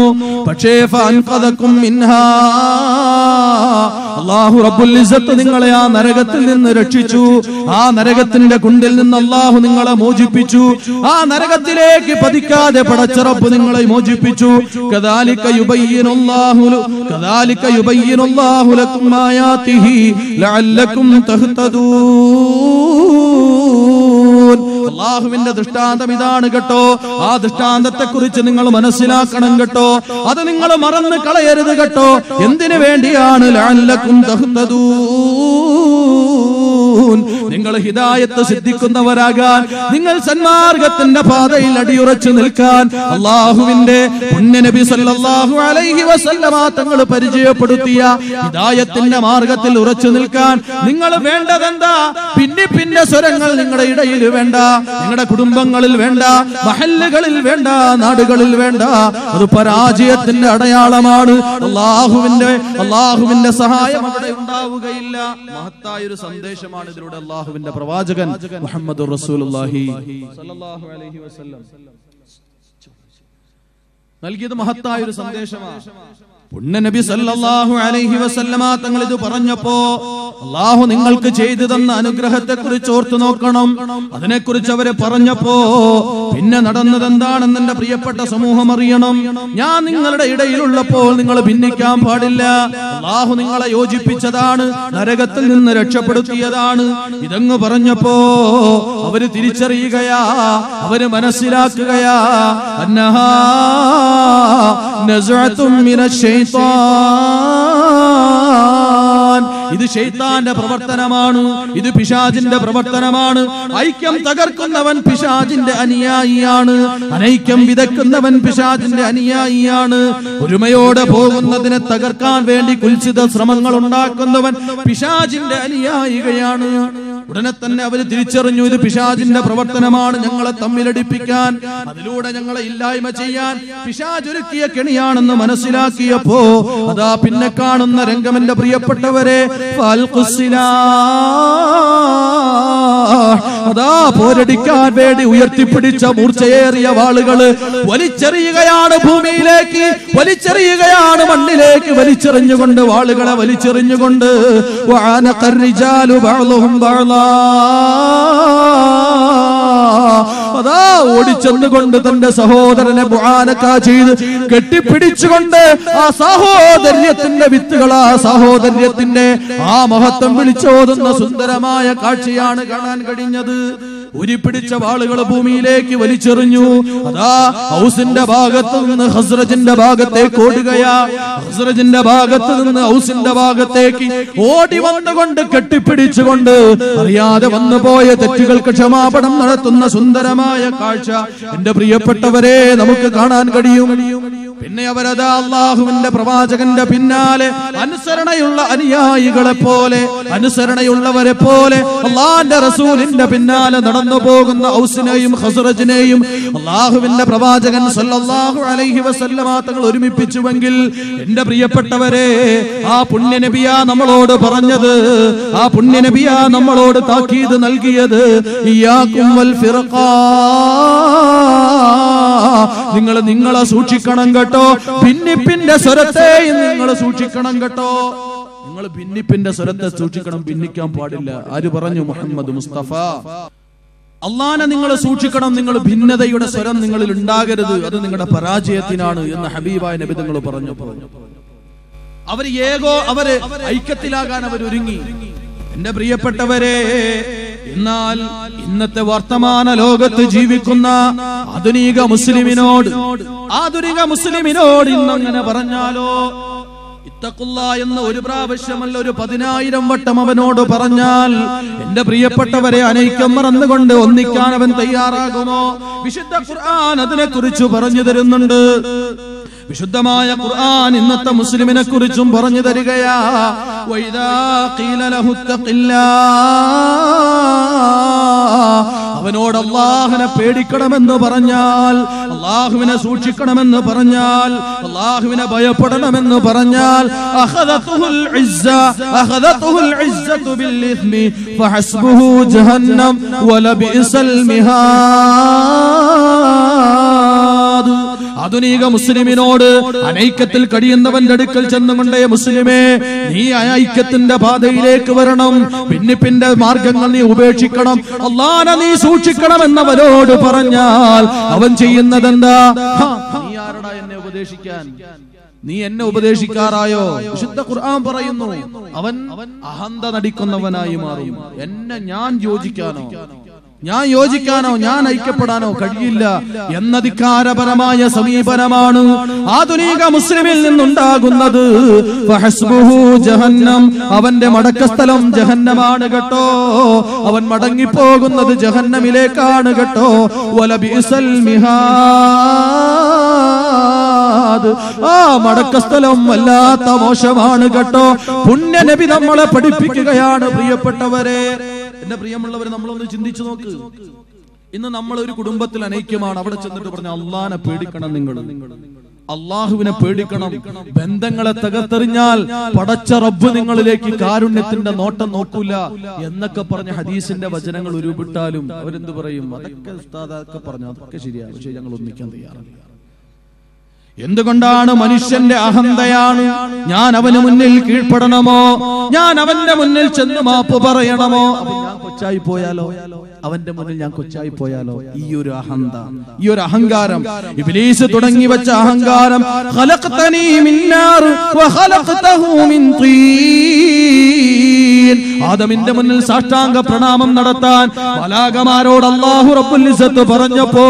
Speaker 1: പക്ഷേ ഫഅൻഖദകും മിൻഹാ അല്ലാഹു റബ്ബുൽ ഇസ്സത്ത് നിങ്ങളെ ആ നരകത്തിൽ നിന്ന് രക്ഷിച്ചു ആ നരകത്തിന്റെ കുണ്ടിൽ നിന്ന് അല്ലാഹു നിങ്ങളെ മോചിപ്പിച്ചു ആ നരകത്തിലേക്ക് പതിക്കാതെ പടച്ച റബ്ബ് നിങ്ങളെ മോചിപ്പിച്ചു കദാലിക യുബയ്യിനുല്ലാഹു ലക്കും ആയാതിഹി ലഅല്ലക്കും തഹ്തദൂൻ അല്ലാഹുവിന്റെ ദൃഷ്ടാന്തം ഇതാണ് കേട്ടോ ആ ദൃഷ്ടാന്തത്തെ കുറിച്ച് നിങ്ങൾ മനസ്സിലാക്കണം കേട്ടോ അത് നിങ്ങൾ മറന്നു കളയരുത് കേട്ടോ എന്തിനു വേണ്ടിയാണ് ലഅല്ലക്കും തഹ്തദൂൻ നിങ്ങൾ ഹിദായത്ത് സിദ്ധിക്കുന്നവരാകാൻ നിങ്ങൾ സന്മാർഗത്തിന്റെ പാതയിൽ അടിയുറച്ചു നിൽക്കാൻ അല്ലാഹുവിന്റെ പുണ്യ നബി സല്ലല്ലാഹു അലൈഹി വസല്ലമ തങ്ങൾ പരിചയപ്പെടുത്തിയ ഹിദായത്തിന്റെ മാർഗത്തിൽ ഉറച്ചു നിൽക്കാൻ നിങ്ങൾ വേണ്ടതെന്താ പിന്നെ സ്വരങ്ങൾ നിങ്ങളുടെ ഇടയിൽ വേണ്ട നിങ്ങളുടെ കുടുംബങ്ങളിൽ വേണ്ട മഹല്ലുകളിൽ വേണ്ട നാടുകളിൽ വേണ്ട അത് പരാജയത്തിന്റെ അടയാളമാണ് അല്ലാഹുവിന്റെ സഹായം അവിടെ ഉണ്ടാവുകയില്ല മഹത്തായ ഒരു സന്ദേശമാണ് ഇതിലൂടെ അല്ലാഹുവിന്റെ പ്രവാചകൻ മുഹമ്മദുർ റസൂലുള്ളാഹി സ്വല്ലല്ലാഹു അലൈഹി വസല്ലം നൽകിയത് മഹത്തായ ഒരു സന്ദേശമാണ് പുണ്യ നബി സല്ലല്ലാഹു അലൈഹി വസല്ലമ തങ്ങൾ ഇത് പറഞ്ഞപ്പോ അള്ളാഹു നിങ്ങൾക്ക് ചെയ്തു തന്ന അനുഗ്രഹത്തെ കുറിച്ച് ഓർത്തു നോക്കണം. അതിനെക്കുറിച്ച് അവരെ പറഞ്ഞപ്പോ പിന്നെ നടന്നത് എന്താണെന്ന് എന്റെ പ്രിയപ്പെട്ട സമൂഹം അറിയണം. ഞാൻ നിങ്ങളുടെ ഇടയിലുള്ളപ്പോൾ നിങ്ങൾ ഭിന്നിക്കാൻ പാടില്ല. അള്ളാഹു നിങ്ങളെ യോജിപ്പിച്ചതാണ്, നരകത്തിൽ നിന്ന് രക്ഷപ്പെടുത്തിയതാണ്. ഇതങ്ങ് പറഞ്ഞപ്പോ അവര് തിരിച്ചറിയുകയാ, അവര് മനസ്സിലാക്കുകയാ, അന്നഹാ നസ്അത്തും മിനശ് ശൈത്താൻ, ഇത് ശൈത്താന്റെ പ്രവർത്തനമാണ്, ഇത് പിശാചിന്റെ പ്രവർത്തനമാണ്. ഐക്യം തകർക്കുന്നവൻ പിശാചിന്റെ അനുയായിയാണ്, അനൈക്യം വിതക്കുന്നവൻ പിശാചിന്റെ അനുയായിയാണ്. ഒരുമയോടെ പോകുന്നതിനെ തകർക്കാൻ വേണ്ടി കുൽസിത ശ്രമങ്ങൾ ഉണ്ടാക്കുന്നവൻ പിശാചിന്റെ അനുയായികയാണ്. ഉടനെ തന്നെ അവര് തിരിച്ചറിഞ്ഞു, ഇത് പിശാചിന്റെ പ്രവർത്തനമാണ്, ഞങ്ങളെ തമ്മിലടിപ്പിക്കാൻ, അതിലൂടെ ഞങ്ങളെ ഇല്ലായ്മ ചെയ്യാൻ പിശാച് ഒരുക്കിയ കെണിയാണെന്ന് മനസ്സിലാക്കിയപ്പോ അതാ പിന്നെ കാണുന്ന രംഗം എന്റെ പ്രിയപ്പെട്ടവരെ, അതാ പോരടിക്കാൻ വേണ്ടി ഉയർത്തിപ്പിടിച്ച മൂർച്ചയേറിയ വാളുകള് വലിച്ചെറിയുകയാണ് ഭൂമിയിലേക്ക്, വലിച്ചെറിയുകയാണ് മണ്ണിലേക്ക്, വലിച്ചെറിഞ്ഞുകൊണ്ട് വാളുകളെ വലിച്ചെറിഞ്ഞുകൊണ്ട് അതാ ഓടിച്ചെന്നുകൊണ്ട് തന്റെ സഹോദരനെ മുആനക ചെയ്ത് കെട്ടിപ്പിടിച്ചുകൊണ്ട് ആ സഹോദര്യത്തിന്റെ വിത്തുകൾ, ആ സഹോദര്യത്തിന്റെ ആ മഹത്വം വിളിച്ചോതുന്ന സുന്ദരമായ കാഴ്ചയാണ് കാണാൻ കഴിഞ്ഞത്. ഉരിപ്പിടിച്ച വാളുകൾ ഭൂമിയിലേക്ക് വലിച്ചെറിഞ്ഞു. അതാ ഔസിന്റെ ഭാഗത്ത് നിന്ന് ഖസ്റജിന്റെ ഭാഗത്തേക്ക് ഓടുകയാ, ഖസ്റജിന്റെ ഭാഗത്ത് നിന്ന് ഔസിന്റെ ഭാഗത്തേക്ക് ഓടി വന്നുകൊണ്ട് കെട്ടിപ്പിടിച്ചുകൊണ്ട് അറിയാതെ വന്നുപോയ തെറ്റുകൾക്ക് ക്ഷമാപണം നടത്തുന്ന സുന്ദരമായ കാഴ്ച എന്റെ പ്രിയപ്പെട്ടവരെ നമുക്ക് കാണാൻ കഴിയും. പിന്നെ അവരതാ അള്ളാഹുവിന്റെ പ്രവാചകന്റെ പിന്നാലെ അനുസരണയുള്ള അനുയായികളെ പോലെ, അനുസരണയുള്ളവരെ പോലെ അള്ളാന്റെ റസൂലിന്റെ പിന്നാലെ നടന്നു പോകുന്ന ഔസിനെയും ഖസ്റജിനെയും അള്ളാഹുവിന്റെ പ്രവാചകൻ സല്ലല്ലാഹു അലൈഹി വസല്ലമ തങ്ങൾ ഒരുമിപ്പിച്ചുവെങ്കിൽ എന്റെ പ്രിയപ്പെട്ടവരെ, ആ പുണ്യ നബിയാ നമ്മളോട് പറഞ്ഞത്, ആ പുണ്യ നബിയാ നമ്മളോട് താക്കീത് നൽകിയത്, ഇയ്യാകും വൽ ഫിർഖാ, നിങ്ങളെ സൂക്ഷിക്കണം കേട്ടോ, ഭിന്നിപ്പിന്റെ സ്വരത്തെ നിങ്ങൾ സൂക്ഷിക്കണം കേട്ടോ. നിങ്ങൾ ഭിന്നിപ്പിന്റെ സ്വരത്തെ സൂക്ഷിക്കണം, ഭിന്നിക്കാൻ പാടില്ല. ആര് പറഞ്ഞു? മുഹമ്മദ് മുസ്തഫ. അള്ളാനെ നിങ്ങൾ സൂക്ഷിക്കണം, നിങ്ങൾ ഭിന്നതയുടെ സ്വരം നിങ്ങളിൽ ഉണ്ടാകരുത്, അത് നിങ്ങളുടെ പരാജയത്തിനാണ് എന്ന് ഹബീബായ നബി തങ്ങൾ പറഞ്ഞപ്പോൾ അവര് ഐക്യത്തിലാകാൻ അവരൊരുങ്ങി. എന്റെ പ്രിയപ്പെട്ടവരെ, എന്നാൽ ഇന്നത്തെ വർത്തമാന ലോകത്ത് ജീവിക്കുന്ന ആധുനിക മുസ്ലിമിനോട് ഇന്നങ്ങനെ പറഞ്ഞാലോ, ഇത്തഖുല്ല എന്ന് ഒരു പ്രാവശ്യമല്ല, ഒരു 10,000 വട്ടം അവനോട് പറഞ്ഞാൽ എന്റെ പ്രിയപ്പെട്ടവരെ, അനൈക്യം മറന്നുകൊണ്ട് ഒന്നിക്കാൻ അവൻ തയ്യാറാകുമോ? വിശുദ്ധ ഖുർആൻ അതിനെ കുറിച്ച് പറഞ്ഞു തരുന്നുണ്ട്. വിശുദ്ധമായ ഖുർആൻ ഇന്നത്തെ മുസ്ലിമിനെ കുറിച്ചും പറഞ്ഞു തരികയാ. വൈദാ ഖീല ലഹു അവനോട് അല്ലാഹുവിനെ പേടിക്കണമെന്ന് പറഞ്ഞാൽ, അല്ലാഹുവിനെ സൂക്ഷിക്കണമെന്ന് പറഞ്ഞാൽ, അല്ലാഹുവിനെ ഭയപ്പെടണമെന്ന് പറഞ്ഞാൽ അഖദതുൽ ഇസ്സതു ബിൽ ഇസ്മി ഫഹസ്ബുഹു ജഹന്നം വലബിസൽ മിഹാദ്. ആധുനിക മുസ്ലിമിനോട്, അനൈക്യത്തിൽ കഴിയുന്നവന്റെ അടുക്കൽ ചെന്നുകൊണ്ടേ മുസ്ലിമേ, നീ അനൈക്യത്തിന്റെ പാതയിലേക്ക് വരണം, ഭിന്നിപ്പിന്റെ മാർഗങ്ങൾ നീ ഉപേക്ഷിക്കണം, അല്ലാഹുവിനെ നീ സൂക്ഷിക്കണം എന്നവനോട് പറഞ്ഞാൽ അവൻ ചെയ്യുന്നതെന്താ? നീ ആരടാ എന്നെ ഉപദേശിക്കാൻ? നീ എന്നെ ഉപദേശിക്കാറായോ? വിശുദ്ധ ഖുർആൻ പറയുന്നു, അവൻ അഹന്ത നടിക്കുന്നവനായി മാറും. എന്നെ ഞാൻ യോജിക്കാനോ ഞാൻ ഐക്യപ്പെടാനോ കഴിയില്ല എന്ന ധിക്കാരപരമായ സമീപനമാണ് ആധുനിക മുസ്ലിമിൽ നിന്നുണ്ടാകുന്നത്. ഫഹസ്ബുഹു ജഹന്നം, അവന്റെ മടക്കസ്ഥലം ജഹന്നമാണ് കേട്ടോ. അവൻ മടങ്ങിപ്പോകുന്നത് ജഹന്നമിലേക്കാണ് കേട്ടോ. വലബിസൽ മിഹാദ്, ആ മടക്കസ്ഥലം വല്ലാത്ത മോശമാണ് കേട്ടോ. പുണ്യ നബി നമ്മളെ പഠിപ്പിക്കുകയാണ്. പ്രിയപ്പെട്ടവരെ, എന്റെ പ്രിയമുള്ളവർ, നമ്മളൊന്ന് ചിന്തിച്ചു നോക്ക്. ഇന്ന് നമ്മൾ ഒരു കുടുംബത്തിൽ അനൈക്യമാണ്. അവിടെ ചെന്നിട്ട് പറഞ്ഞ അള്ളാനെ പേടിക്കണം, നിങ്ങൾ അള്ളാഹുവിനെ പേടിക്കണം. ബന്ധങ്ങളെ തകർത്തെറിഞ്ഞാൽ പടച്ച റബ്ബ് നിങ്ങളിലേക്ക് കാരുണ്യത്തിന്റെ നോട്ടം നോക്കൂല എന്നൊക്കെ പറഞ്ഞ ഹദീസിന്റെ വചനങ്ങൾ ഉരുവിട്ടാലും അവരെന്ത് പറയും? അതൊക്കെ ഉസ്താദ് അതൊക്കെ പറഞ്ഞു, അതൊക്കെ ശരിയാണ്, പക്ഷെ ഞങ്ങൾ ഒന്നിക്കാൻ തയ്യാറല്ല. എന്തുകൊണ്ടാണ്? മനുഷ്യന്റെ അഹന്തയാണ്. ഞാൻ അവന് മുന്നിൽ കീഴ്പ്പെടണമോ? ഞാൻ അവന്റെ മുന്നിൽ ചെന്ന് മാപ്പ് പറയണമോ? അപ്പൊ ഞാൻ കൊച്ചായി പോയാലോ? അവന്റെ മുന്നിൽ ഞാൻ കൊച്ചായി പോയാലോ? ഈ ഒരു അഹന്ത, ഈ ഒരു അഹങ്കാരം, ഇബ്ലീസ് തുടങ്ങി വെച്ച അഹങ്കാരം. ഖലഖതനീ മിൻ നാർ വഖലഖതഹു മിൻ തീൻ. ആദമിന്റെ മുന്നിൽ സാഷ്ടാംഗ പ്രണാമം നടത്താൻ മലാകമാരോട് അല്ലാഹു റബ്ബുൽ ഇസ്സത്ത് പറഞ്ഞപ്പോ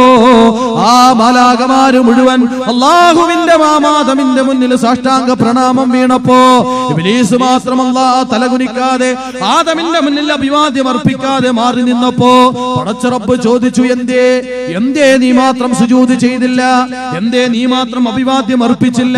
Speaker 1: ആ മലാകമാര് മുഴുവൻ അല്ലാഹുവിന്റെ മാമാദമിന്റെ മുന്നിൽ സാഷ്ടാംഗ പ്രണാമം വീണപ്പോ ഇബ്ലീസ് മാത്രം അല്ലാഹു തലകുനിക്കാതെ ആദമിന്റെ മുന്നിൽ അഭിവാദ്യം അർപ്പിക്കാതെ മാറി നിന്നപ്പോ പടച്ച റബ്ബ് ചോദിച്ചു, എന്തേ നീ മാത്രം സുജൂദ് ചെയ്തില്ല? എന്തേ നീ മാത്രം അഭിവാദ്യം അർപ്പിച്ചില്ല?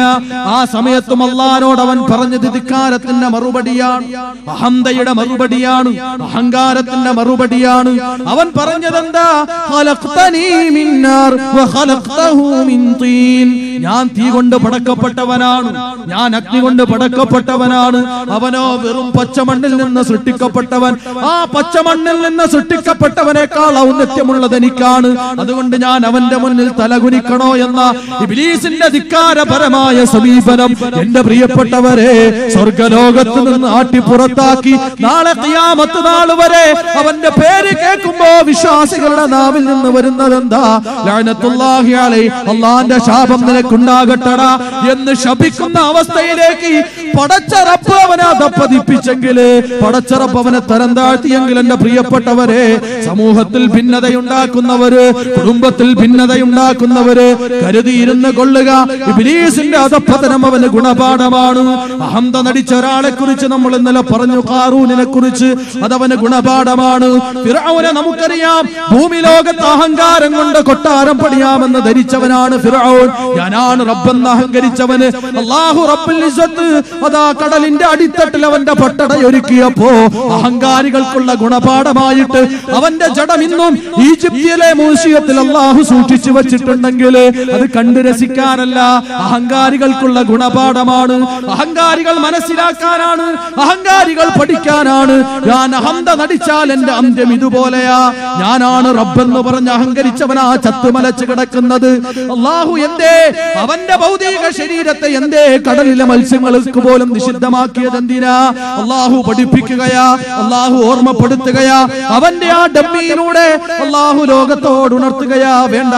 Speaker 1: ആ സമയത്തും അല്ലാഹുവോട് അവൻ പറഞ്ഞത് ധിക്കാരത്തിന്റെ മറുപടിയാണ്, അഹന്തയുടെ മറുപടിയാണ്, അഹങ്കാരത്തിന്റെ മറുപടിയാണ്. അവൻ പറഞ്ഞതെന്താ? ഖലഖതനീ മിൻ നാർ വഖലഖതഹു മിൻ തീൻ. ഞാൻ തീ കൊണ്ട് പടക്കപ്പെട്ടവനാണ്, ഞാൻ അഗ്നി കൊണ്ട് പടക്കപ്പെട്ടവനാണ്. അവനോ വെറും പച്ചമണ്ണിൽ നിന്ന് സൃഷ്ടിക്കപ്പെട്ടവൻ. ആ പച്ചമണ്ണിൽ നിന്ന് സൃഷ്ടിക്കപ്പെട്ടവനേക്കാൾ ഔന്നത്യമുള്ളത് എനിക്കാണ്. അതുകൊണ്ട് ഞാൻ അവന്റെ മുന്നിൽ തലകുനിക്കണോ എന്ന ഇബ്ലീസിന്റെ ധിക്കാരപരമായ സമീപനം എന്റെ പ്രിയപ്പെട്ടവരെ സ്വർഗലോകത്ത് നിന്ന് ആട്ടിപ്പുറത്താക്കി നാളെ ഖിയാമത്ത് നാൾ വരെ അവന്റെ പേര് കേൾക്കുമ്പോ വിശ്വാസികളുടെ നാവിൽ നിന്ന് വരുന്നതെന്താ? ലഅനത്തുല്ലാഹി അലൈഹി, അല്ലാഹുവിന്റെ ശാപം നിനക്കുണ്ടാകട്ടടാ എന്ന് ശപിക്കുന്ന അവസ്ഥയിലേക്ക് പടച്ച റബ്ബ് അവനെ അധപ്പതിപ്പിച്ചെങ്കിൽ, പടച്ച റബ്ബ് അവനെ തരം താഴ്ത്തിയെങ്കിൽ എന്റെ പ്രിയപ്പെട്ടവരെ, സമൂഹത്തിൽ ഭിന്നതയുണ്ടാക്കുന്നവര്, കുടുംബത്തിൽ ഭിന്നതയുണ്ടാക്കുന്നവര് കരുതിയിരുന്ന് കൊള്ളുക, ഇബ്ലീസിന്റെ അധപ്പതനം അവന് ഗുണപാഠമാണ്. അഹന്ത നടിച്ച ഒരാളെ കുറിച്ച് നമ്മൾ ഇന്നലെ പറഞ്ഞു, ഖാറൂനിനെ കുറിച്ച്. അതവന് ഗുണപാഠമാണ്. ഫിർഔനെ നമുക്കറിയാം, ഭൂമി ലോകത്ത് അഹങ്കാരം കൊണ്ട് കൊട്ടാരം പണിയാമെന്ന് ധരിച്ചവനാണ് ഫിർഔൻ. ഞാനാണ് റബ്ബെന്ന് അഹങ്കരിച്ചവന് അല്ലാഹു റബ്ബുൽ ഇസ്സത്ത് അതാ കടലിന്റെ അടിത്തട്ടിൽ അവന്റെ പട്ടടയൊരുക്കിയപ്പോ അഹങ്കാരികൾക്കുള്ള ഗുണപാഠമായിട്ട് അവന്റെ ജഡം ഇന്നും ഈജിപ്തിലെ മ്യൂസിയത്തിൽ അല്ലാഹു സൂക്ഷിച്ചു വെച്ചിട്ടുണ്ടെങ്കിൽ അത് കണ്ടു രസിക്കാനല്ല, അഹങ്കാരികൾക്കുള്ള ഗുണപാഠമാണ്. അഹങ്കാരികൾ മനസ്സിലാക്കാനാണ്, അഹങ്കാരികൾ പഠിക്കാനാണ്. ഞാൻ അഹന്ത നടിച്ചാൽ എന്റെ അന്ത്യം ഇതുപോലെയാ. ഞാനാണ് റബ്ബെന്ന് പറഞ്ഞ് അഹങ്കരിച്ചവനാ ചത്തുമലച്ച് കിടക്കുന്നത്. അല്ലാഹു എന്തേ അവന്റെ ഭൗതിക ശരീരത്തെ എന്തേ കടലിലെ മത്സ്യങ്ങൾക്ക് പോലും നിഷിദ്ധമാക്കിയത് എന്തിനാ? അല്ലാഹു പഠിപ്പിക്കുകയാ, അല്ലാഹു ഓർമ്മപ്പെടുത്തുകയാ. അവന്റെ ആ ഡമ്മിയിലൂടെ അല്ലാഹു ലോകത്തോട് ഉണർത്തുകയാ. വേണ്ട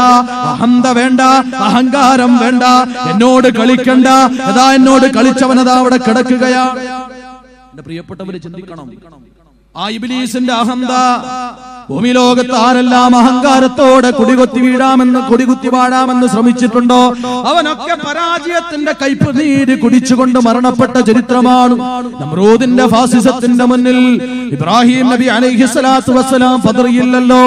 Speaker 1: അഹന്ത, വേണ്ട അഹങ്കാരം, വേണ്ട എന്നോട് കളിക്കണ്ട. അതാ എന്നോട് കളിച്ചവനതാ അവിടെ കിടക്കുകയാ. എന്റെ പ്രിയപ്പെട്ടവര് ചിന്തിക്കണം, ആ ഇബ്ലീസിന്റെ അഹന്ത ഭൂമി ലോകത്ത് ആരെല്ലാം അഹങ്കാരത്തോടെ കൊടികുത്തി വാഴാമെന്ന് ശ്രമിച്ചിട്ടുണ്ടോ അവനൊക്കെ പരാജയത്തിന്റെ കൈപ്പുനീര് കുടിച്ചുകൊണ്ട് മരണപ്പെട്ട ചരിത്രമാണ്. നമ്രൂദിന്റെ ഫാസിസത്തിന്റെ മുന്നിൽ ഇബ്രാഹിം നബി അലൈഹിസ്സലാത്തു വസ്സലാം പതറിയില്ലല്ലോ.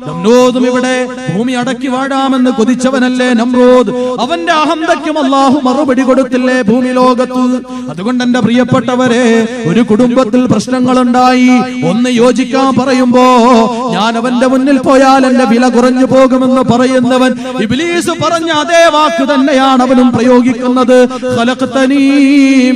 Speaker 1: നമ്രൂദും ഇവിടെ ഭൂമി അടക്കി വാഴാമെന്ന് കൊതിച്ചവനല്ലേ നമ്രൂദ്. അവന്റെ അഹന്തയ്ക്കും അല്ലാഹു മറുപടി കൊടുത്തില്ലേ ഭൂമി ലോകത്ത്. അതുകൊണ്ട് എന്റെ പ്രിയപ്പെട്ടവരെ, ഒരു കുടുംബത്തിൽ പ്രശ്നങ്ങളുണ്ടായി, ഒന്ന് യോജിക്കാൻ പറയുമ്പോ ഞാൻ അവന്റെ മുന്നിൽ പോയാൽ എന്റെ വില കുറഞ്ഞു പോകുമെന്ന് പറയുന്നവൻ ഇബ്ലീസ് പറഞ്ഞ അതേ വാക്ക് തന്നെയാണ് അവനും പ്രയോഗിക്കുന്നത്. ഖലഖതനീ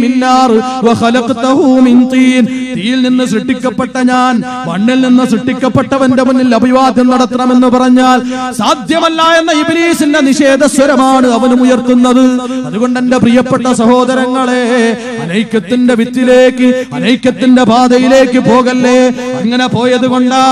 Speaker 1: മിൻ നാർ വഖലഖതഹു മിൻ തീൻ. തീയിൽ നിന്ന് സൃഷ്ടിക്കപ്പെട്ട ഞാൻ മണ്ണിൽ നിന്ന് സൃഷ്ടിക്കപ്പെട്ടവന്റെ മുന്നിൽ അഭിവാദ്യം നടത്തണമെന്ന് പറഞ്ഞാൽ സാധ്യമല്ല എന്ന ഇബ്ലീസിന്റെ നിഷേധസ്വരമാണ് അവനും ഉയർത്തുന്നത്. അതുകൊണ്ട് എന്റെ പ്രിയപ്പെട്ട സഹോദരങ്ങളെ, അനൈക്യത്തിന്റെ വിത്തിലേക്ക്, അനൈക്യത്തിന്റെ പാതയിലേക്ക് പോകല്ലേ. അങ്ങനെ പോയത് കൊണ്ടാ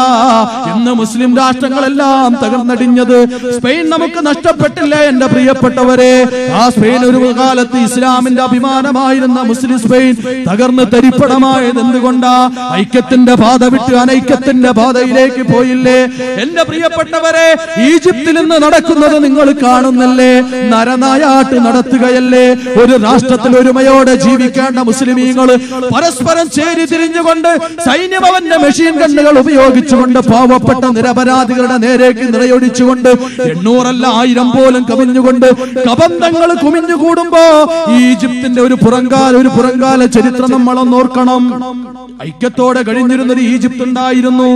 Speaker 1: ഇന്ന് മുസ്ലിം രാഷ്ട്രങ്ങളെല്ലാം തകർന്നടിഞ്ഞത്. സ്പെയിൻ നമുക്ക് നഷ്ടപ്പെട്ടില്ലേ എന്റെ പ്രിയപ്പെട്ടവരെ? ആ സ്പെയിൻ ഒരു കാലത്ത് ഇസ്ലാമിന്റെ അഭിമാനമായിരുന്ന മുസ്ലിം സ്പെയിൻ തകർന്ന് തരിപ്പണമായത് എന്തുകൊണ്ടാ? ഐക്യത്തിന്റെ പാത വിട്ട് അനൈക്യത്തിന്റെ പാതയിലേക്ക് പോയില്ലേ എന്റെ പ്രിയപ്പെട്ടവരെ? ഈജിപ്തിൽ നിന്ന് നടക്കുന്നത് നിങ്ങൾ കാണുന്നില്ലേ? നരനായാട്ട് നടത്തുകയല്ലേ. ഒരു രാഷ്ട്രത്തിൽ ഒരുമയോടെ ജീവിക്കേണ്ട മുസ്ലിമീങ്ങൾ പരസ്പരം ചേരി തിരിഞ്ഞുകൊണ്ട് സൈന്യമവന്റെ മെഷീൻ ഗണ്ണുകൾ ഉപയോഗിച്ചുകൊണ്ട് പാവപ്പെട്ട നിരപരാധികളുടെ നേരേക്ക് നിറയൊഴിച്ചുകൊണ്ട് 800 അല്ല 1000 പോലും കവിഞ്ഞുകൊണ്ട് കബന്ധങ്ങൾ കുമിഞ്ഞുകൂടുമ്പോ ഈജിപ്തിന്റെ ഒരു പുറങ്കാല ചരിത്രം നമ്മളൊന്ന് ഓർക്കണം. ഐക്യത്തോടെ കഴിഞ്ഞിരുന്നൊരു ഈജിപ്ത് ഉണ്ടായിരുന്നു.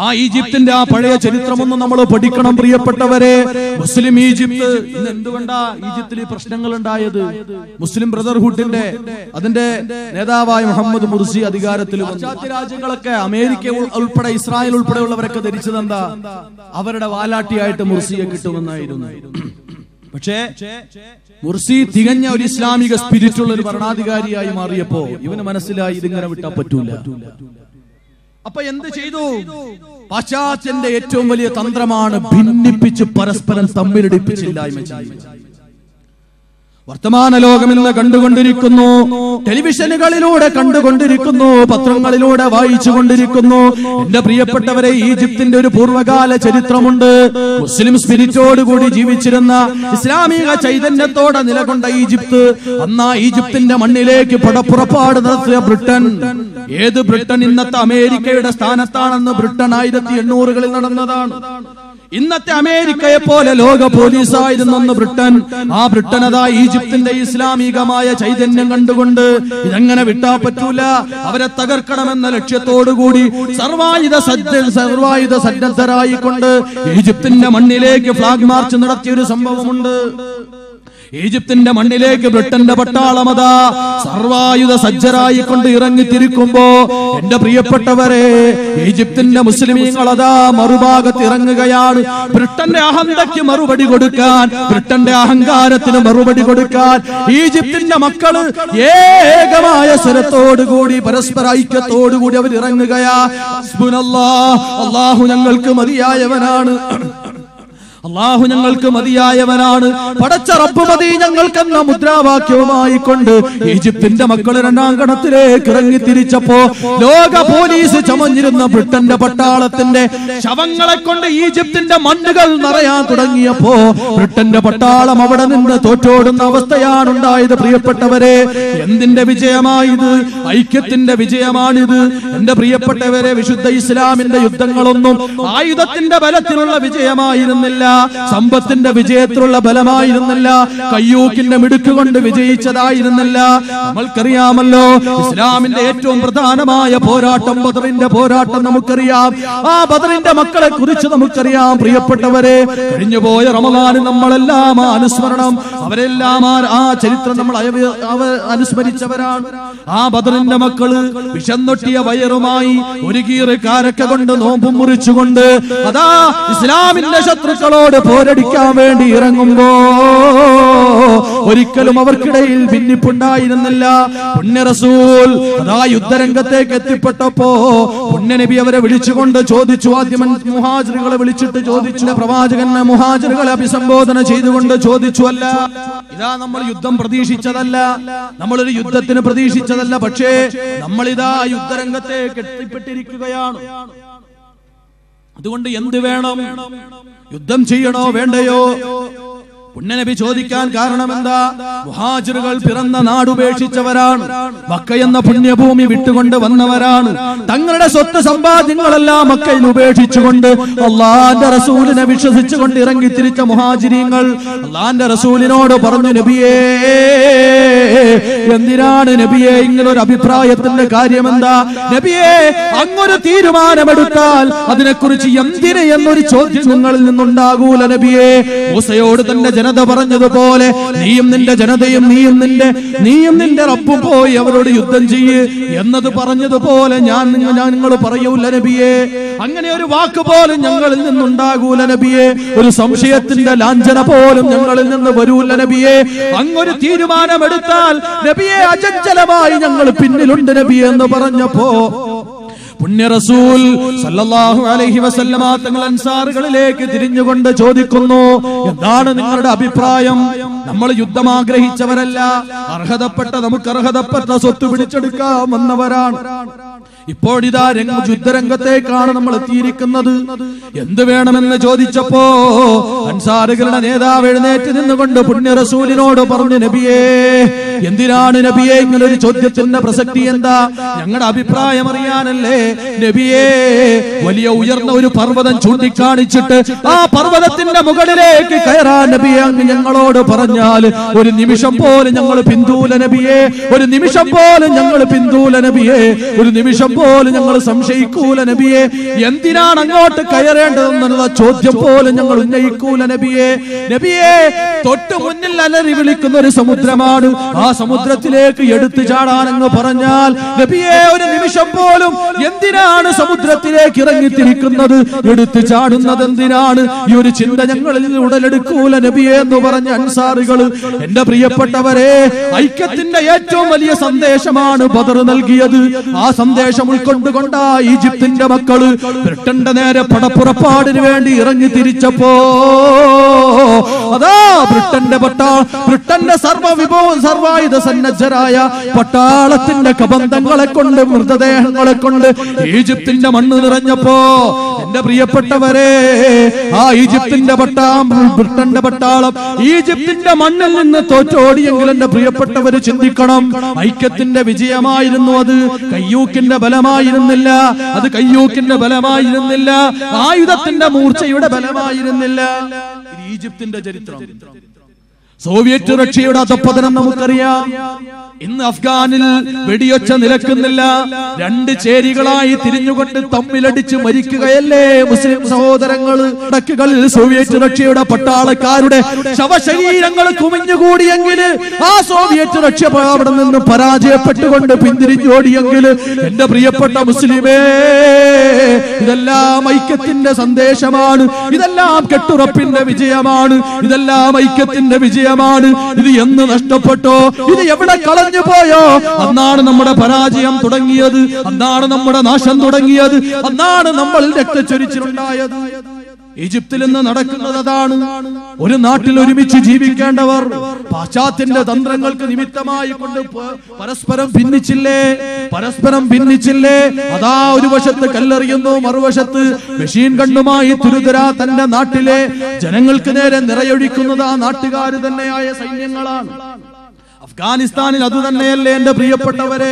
Speaker 1: ആ ഈജിപ്തിന്റെ ആ പഴയ ചരിത്രമൊന്നും നമ്മൾ പഠിക്കണം പ്രിയപ്പെട്ടവരെ. മുസ്ലിം ഈജിപ്ത് ഇന്ന് എന്തുകൊണ്ടാ ഈജിപ്തിൽ പ്രശ്നങ്ങൾ ഉണ്ടായത്? മുസ്ലിം ബ്രദർഹുഡിന്റെ അതിന്റെ നേതാവായ മുഹമ്മദ് മുർസി അധികാരത്തിൽ പാശ്ചാത്യ രാജ്യങ്ങളൊക്കെ അമേരിക്ക ഉൾപ്പെടെ ഇസ്രായേൽ ഉൾപ്പെടെയുള്ളവരൊക്കെ ധരിച്ചത് എന്താ? അവരുടെ വാലാട്ടിയായിട്ട് മുർസിയെ കിട്ടുമെന്നായിരുന്നു.
Speaker 2: പക്ഷേ മുർസി തികഞ്ഞ ഒരു ഇസ്ലാമിക സ്പിരിറ്റുള്ള ഒരു ഭരണാധികാരിയായി മാറിയപ്പോ ഇവന് മനസ്സിലായി ഇതിങ്ങനെ വിട്ടാൻ പറ്റൂല. അപ്പൊ എന്ത് ചെയ്തു? പാശ്ചാത്യന്റെ ഏറ്റവും വലിയ തന്ത്രമാണ് ഭിന്നിപ്പിച്ച് പരസ്പരം തമ്മിലടിപ്പിച്ചില്ലായ്മ ചെയ്യുക. വർത്തമാന ലോകം ഇന്ന് കണ്ടുകൊണ്ടിരിക്കുന്നു, ടെലിവിഷനുകളിലൂടെ കണ്ടുകൊണ്ടിരിക്കുന്നു, പത്രങ്ങളിലൂടെ വായിച്ചുകൊണ്ടിരിക്കുന്നു. എന്റെ പ്രിയപ്പെട്ടവരെ, ഈജിപ്തിന്റെ ഒരു പൂർവ്വകാല ചരിത്രമുണ്ട്. മുസ്ലിം സ്പിരിറ്റോടുകൂടി ജീവിച്ചിരുന്ന, ഇസ്ലാമിക ചൈതന്യത്തോടെ നിലകൊണ്ട ഈജിപ്ത്. അന്നാ ഈജിപ്തിന്റെ മണ്ണിലേക്ക് പടപ്പുറപ്പാട് നടത്തിയ ബ്രിട്ടൻ. ഏത് ബ്രിട്ടൻ? ഇന്നത്തെ അമേരിക്കയുടെ സ്ഥാനത്താണെന്ന് ബ്രിട്ടൻ 1800-കളിൽ നടന്നതാണ്. ഇന്നത്തെ അമേരിക്കയെ പോലെ ലോക പോലീസായിരുന്നു ബ്രിട്ടൻ. ആ ബ്രിട്ടൻ അതാ ഈജിപ്തിന്റെ ഇസ്ലാമികമായ ചൈതന്യം കണ്ടുകൊണ്ട് ഇതങ്ങനെ വിട്ടാ പറ്റൂല, അവരെ തകർക്കണമെന്ന ലക്ഷ്യത്തോടുകൂടി സർവായുധ സന്നദ്ധരായിക്കൊണ്ട് ഈജിപ്തിന്റെ മണ്ണിലേക്ക് ഫ്ലാഗ് മാർച്ച് നടത്തിയൊരു സംഭവമുണ്ട്. ഈജിപ്തിന്റെ മണ്ണിലേക്ക് ബ്രിട്ടന്റെ പട്ടാളമതാ സർവായുധ സജ്ജരായിക്കൊണ്ട് ഇറങ്ങിത്തിരിക്കുമ്പോ എന്റെ പ്രിയപ്പെട്ടവരെ, ഈജിപ്തിന്റെ മുസ്ലിമീങ്ങളതാ മറുഭാഗത്ത് ഇറങ്ങുകയാണ്. ബ്രിട്ടന്റെ അഹന്തയ്ക്ക് മറുപടി കൊടുക്കാൻ, ബ്രിട്ടന്റെ അഹങ്കാരത്തിന് മറുപടി കൊടുക്കാൻ ഈജിപ്തിന്റെ മക്കള് ഏകമായ സ്വരത്തോടുകൂടി പരസ്പര ഐക്യത്തോടുകൂടി അവർ ഇറങ്ങുകയാ. അല്ലാഹു ഞങ്ങൾക്ക് മതിയായവനാണ്, അല്ലാഹു ഞങ്ങൾക്ക് മതിയായവനാണ്, പടച്ച റബ്ബ് മതി ഞങ്ങൾക്കെന്ന മുദ്രാവാക്യവുമായി കൊണ്ട് ഈജിപ്തിന്റെ മക്കൾ രണ്ടാം ഗണത്തിലേക്ക് ഇറങ്ങി തിരിച്ചപ്പോ ലോക പോലീസ് ചമഞ്ഞിരുന്ന ബ്രിട്ടന്റെ പട്ടാളത്തിന്റെ ശവങ്ങളെ കൊണ്ട് ഈജിപ്തിന്റെ മണ്ണുകൾ നിറയാൻ തുടങ്ങിയപ്പോ ബ്രിട്ടന്റെ പട്ടാളം അവിടെ നിന്ന് തോറ്റോടുന്ന അവസ്ഥയാണ് ഉണ്ടായത്. പ്രിയപ്പെട്ടവരെ, എന്തിന്റെ വിജയമായത്? ഐക്യത്തിന്റെ വിജയമാണിത്. എന്റെ പ്രിയപ്പെട്ടവരെ, വിശുദ്ധ ഇസ്ലാമിന്റെ യുദ്ധങ്ങളൊന്നും ആയുധത്തിന്റെ ബലത്തിലുള്ള വിജയമായിരുന്നില്ല, സമ്പത്തിന്റെ വിജയത്തിലുള്ള ബലമായിരുന്നില്ല, കയ്യൂക്കിന്റെ മിടുക്ക് കൊണ്ട് വിജയിച്ചതായിരുന്നില്ല. നമ്മൾക്കറിയാമല്ലോ, ഇസ്ലാമിന്റെ ഏറ്റവും പ്രധാനമായ പോരാട്ടം ബദറിന്റെ പോരാട്ടം നമുക്കറിയാം. ആ ബദറിന്റെ മക്കളെ കുറിച്ച് നമുക്കറിയാം. പ്രിയപ്പെട്ടവരെ, കഴിഞ്ഞുപോയ റമദാനിൽ നമ്മളെല്ലാം അനുസ്മരണം, അവരെല്ലാം ആ ചരിത്രം നമ്മൾ അനുസ്മരിച്ചവരാണ്. ആ ബദറിന്റെ മക്കള് വിഷന്നൊട്ടിയ വയറുമായി ഒരു കീറ് കാരക്ക കൊണ്ട് നോമ്പും മുറിച്ചുകൊണ്ട് അതാ ഇസ്ലാമിന്റെ ശത്രുക്കളോട് പോരടിക്കാൻ വേണ്ടി ഇറങ്ങുമ്പോ ഒരിക്കലും അവർക്കിടയിൽ ഭിന്നിപ്പുണ്ടായിരുന്നില്ല. പുണ്യ റസൂൽ അതാ യുദ്ധരംഗത്തേക്ക് എത്തിപ്പെട്ടപ്പോ പുണ്യനബി അവരെ വിളിച്ചുകൊണ്ട് ചോദിച്ചു. ആദ്യം മുഹാജിറുകളെ വിളിച്ചിട്ട് ചോദിച്ചു, പ്രവാചകൻ മുഹാജിറുകളെ അഭിസംബോധന ചെയ്തുകൊണ്ട് ചോദിച്ചു, അല്ല ഇതാ നമ്മൾ യുദ്ധം പ്രതീക്ഷിച്ചതല്ല, നമ്മളൊരു യുദ്ധത്തിന് പ്രതീക്ഷിച്ചതല്ല, പക്ഷേ നമ്മളിതാ യുദ്ധരംഗത്തേക്ക് എത്തിപ്പെട്ടിരിക്കുകയാണ്. അതുകൊണ്ട് എന്ത് വേണം? യുദ്ധം ചെയ്യണോ വേണ്ടയോ? പുണ്യനബി ചോദിക്കാൻ കാരണം എന്താ? മുഹാജിറുകൾ പിറന്ന നാടുപേക്ഷിച്ചവരാണ്, മക്ക എന്ന പുണ്യഭൂമി വിട്ടുകൊണ്ട് വന്നവരാണ്. തങ്ങളുടെ സ്വത്ത് സമ്പാദ്യങ്ങളെല്ലാം മക്കയിൽ ഉപേക്ഷിച്ചുകൊണ്ട് അള്ളാന്റെ റസൂലിനെ വിശ്വസിച്ചുകൊണ്ട് ഇറങ്ങി തിരിച്ച മുഹാജിരീങ്ങൾ അള്ളാന്റെ റസൂലിനോട് പറഞ്ഞു, നബിയേ, എന്തിനാണ് നബിയെ ഇങ്ങനൊരു അഭിപ്രായത്തിന്റെ കാര്യം എന്താ? നബിയെ, അങ്ങൊരു തീരുമാനമെടുത്താൽ അതിനെക്കുറിച്ച് എന്തിന് എന്നൊരു ചോദ്യം നിങ്ങളിൽ നിന്നുണ്ടാകൂല നബിയെ. മൂസയോട് തന്റെ ജനത പറഞ്ഞതുപോലെ നീയും നിന്റെ ജനതയും നീയും നിന്റെ റബ്ബും പോയി അവരോട് യുദ്ധം ചെയ്യ് എന്നത് പറഞ്ഞതുപോലെ നിങ്ങൾ പറയൂല നബിയെ. അങ്ങനെ ഒരു വാക്ക് പോലും ഞങ്ങളിൽ നിന്നുണ്ടാകൂല നബിയെ. ഒരു സംശയത്തിന്റെ ലാഞ്ചന പോലും ഞങ്ങളിൽ നിന്ന് വരൂല നബിയെ. അങ്ങൊരു തീരുമാനമെടുത്താൽ നബിയെ, അചഞ്ചലമായി ഞങ്ങൾ പിന്നിലുണ്ട് നബിയെ എന്ന് പറഞ്ഞപ്പോ പുണ്യ റസൂൽ സല്ലല്ലാഹു അലൈഹി വസല്ലമ തങ്ങൾ അൻസാറുകളിലേക്ക് തിരിഞ്ഞുകൊണ്ട് ചോദിക്കുന്നു, എന്താണ് നിങ്ങളുടെ അഭിപ്രായം? നമ്മൾ യുദ്ധം ആഗ്രഹിച്ചവരല്ല, നമുക്ക് അർഹതപ്പെട്ട സ്വത്ത് പിടിച്ചെടുക്കാൻ വന്നവരാണ്. ഇപ്പോഴിതാ യുദ്ധരംഗത്തേക്കാണ് നമ്മൾ എത്തിയിരിക്കുന്നത്. എന്ത് വേണമെന്ന് ചോദിച്ചപ്പോ അൻസാറുകളുടെ നേതാവ് എഴുന്നേറ്റ് നിന്നുകൊണ്ട് പുണ്യ റസൂലിനോട് പറഞ്ഞു, നബിയേ, എന്തിനാണ് നബിയെ ഇങ്ങനൊരു ചോദ്യത്തിന്റെ പ്രസക്തി എന്താ? ഞങ്ങളുടെ അഭിപ്രായം അറിയാനല്ലേ നബിയേ. വലിയ ഉയർന്ന ഒരു പർവ്വതം ചൂണ്ടിക്കാണിച്ചിട്ട് ആ പർവ്വതത്തിന്റെ മുകളിലേക്ക് കയറാൻ നബിയെ അങ്ങ് ഞങ്ങളോട് പറഞ്ഞാൽ ഒരു നിമിഷം പോലും ഞങ്ങൾ പിന്തൂല നബിയെ, ഒരു നിമിഷം പോലും ഞങ്ങൾ പിന്തൂല നബിയെ, ഒരു നിമിഷം പോലും ഞങ്ങൾ സംശയിക്കൂല നബിയെ. എന്തിനാണ് അങ്ങോട്ട് കയറേണ്ടതെന്നുള്ള ചോദ്യം പോലും ഞങ്ങൾ ഉന്നയിക്കൂല നബിയെ. നബിയെ, തൊട്ട് മുന്നിൽ അലറി വിളിക്കുന്ന ഒരു സമുദ്രമാണ്. ആ സമുദ്രത്തിലേക്ക് എടുത്തു ചാടാൻ അങ്ങ് പറഞ്ഞാൽ നബിയെ, ഒരു നിമിഷം പോലും എന്തിനാണ് സമുദ്രത്തിലേക്ക് ഇറങ്ങിത്തിരിക്കുന്നത്, എടുത്തു ചാടുന്നത് എന്തിനാണ്? ഈ ഒരു ചിന്ത ഞങ്ങളിൽ ഉടലെടുക്കൂല നബിയെ എന്ന് പറഞ്ഞ അൻസാറികൾ. എന്റെ പ്രിയപ്പെട്ടവരെ, ഐക്യത്തിന്റെ ഏറ്റവും വലിയ സന്ദേശമാണ് ബദർ നൽകിയത്. ആ സന്ദേശം ഉൾക്കൊണ്ടുകൊണ്ടാ ഈജിപ്തിന്റെ മക്കള് ബ്രിട്ടന്റെ നേരെ പടപ്പുറപ്പാടിന് വേണ്ടി ഇറങ്ങി തിരിച്ചപ്പോ അതാ ബ്രിട്ടന്റെ സർവായുധ സന്നദ്ധരായ പട്ടാളത്തിന്റെ കബന്ധങ്ങളെ കൊണ്ട്, മൃതദേഹങ്ങളെ കൊണ്ട് ഈജിപ്തിന്റെ മണ്ണ് നിറഞ്ഞപ്പോ എന്റെ പ്രിയപ്പെട്ടവരെ, ആ ഈജിപ്തിന്റെ ബ്രിട്ടന്റെ പട്ടാളം ഈജിപ്തിന്റെ മണ്ണിൽ നിന്ന് തോറ്റോടിയെങ്കിൽ എന്റെ പ്രിയപ്പെട്ടവര് ചിന്തിക്കണം, ഐക്യത്തിന്റെ വിജയമായിരുന്നു അത്. കയ്യൂക്കിന്റെ ബലമായിരുന്നില്ല, അത് കയ്യൂക്കിന്റെ ബലമായിരുന്നില്ല, ആയുധത്തിന്റെ മൂർച്ചയുടെ ബലമായിരുന്നില്ല. ഈജിപ്തിന്റെ ചരിത്രം. സോവിയറ്റ് റഷ്യയുടെ അധപ്പതനം നമുക്കറിയാം. ഇന്ന് അഫ്ഗാനിൽ വെടിയൊച്ച നിലക്കുന്നില്ല. രണ്ട് ചേരികളായി തിരിഞ്ഞുകൊണ്ട് തമ്മിലടിച്ച് മരിക്കുകയല്ലേ മുസ്ലിം സഹോദരങ്ങൾ. ഇടക്കുകളിൽ സോവിയറ്റ് റഷ്യയുടെ പട്ടാളക്കാരുടെ ശവശരീരങ്ങൾ കുമിഞ്ഞുകൂടിയെങ്കിൽ, ആ സോവിയറ്റ് റഷ്യ അവിടെ നിന്ന് പരാജയപ്പെട്ടുകൊണ്ട് പിന്തിരിഞ്ഞോടിയെങ്കിൽ എന്റെ പ്രിയപ്പെട്ട മുസ്ലിമേ, ഇതെല്ലാം ഐക്യത്തിന്റെ സന്ദേശമാണ്. ഇതെല്ലാം കെട്ടുറപ്പിന്റെ വിജയമാണ്. ഇതെല്ലാം ഐക്യത്തിന്റെ വിജയമാണ്. ഇത് എന്ന് നഷ്ടപ്പെട്ടോ, ഇത് എവിടെ കളഞ്ഞു പോയോ, അന്നാണ് നമ്മുടെ പരാജയം തുടങ്ങിയത്, അന്നാണ് നമ്മുടെ നാശം തുടങ്ങിയത്, അന്നാണ് നമ്മൾ രക്തച്ചൊരിച്ചിലുണ്ടായത്. ഈജിപ്തിൽ നിന്ന് നടക്കുന്നത് അതാണ്. ഒരു നാട്ടിൽ ഒരുമിച്ച് ജീവിക്കേണ്ടവർ പാശ്ചാത്യന്റെ തന്ത്രങ്ങൾക്ക് നിമിത്തമായി കൊണ്ട് പരസ്പരം ഭിന്നിച്ചില്ലേ. അതാ ഒരു വശത്ത് കല്ലെറിയുന്നു, മറുവശത്ത് മെഷീൻ ഗണ്ണുമായി തുരുതുരാ തന്റെ നാട്ടിലെ ജനങ്ങൾക്ക് നേരെ നിറയൊഴിക്കുന്നത് ആ നാട്ടുകാര് തന്നെയായ സൈന്യങ്ങളാണ്. അഫ്ഗാനിസ്ഥാനിൽ അത് തന്നെയല്ലേ എന്റെ പ്രിയപ്പെട്ടവരെ.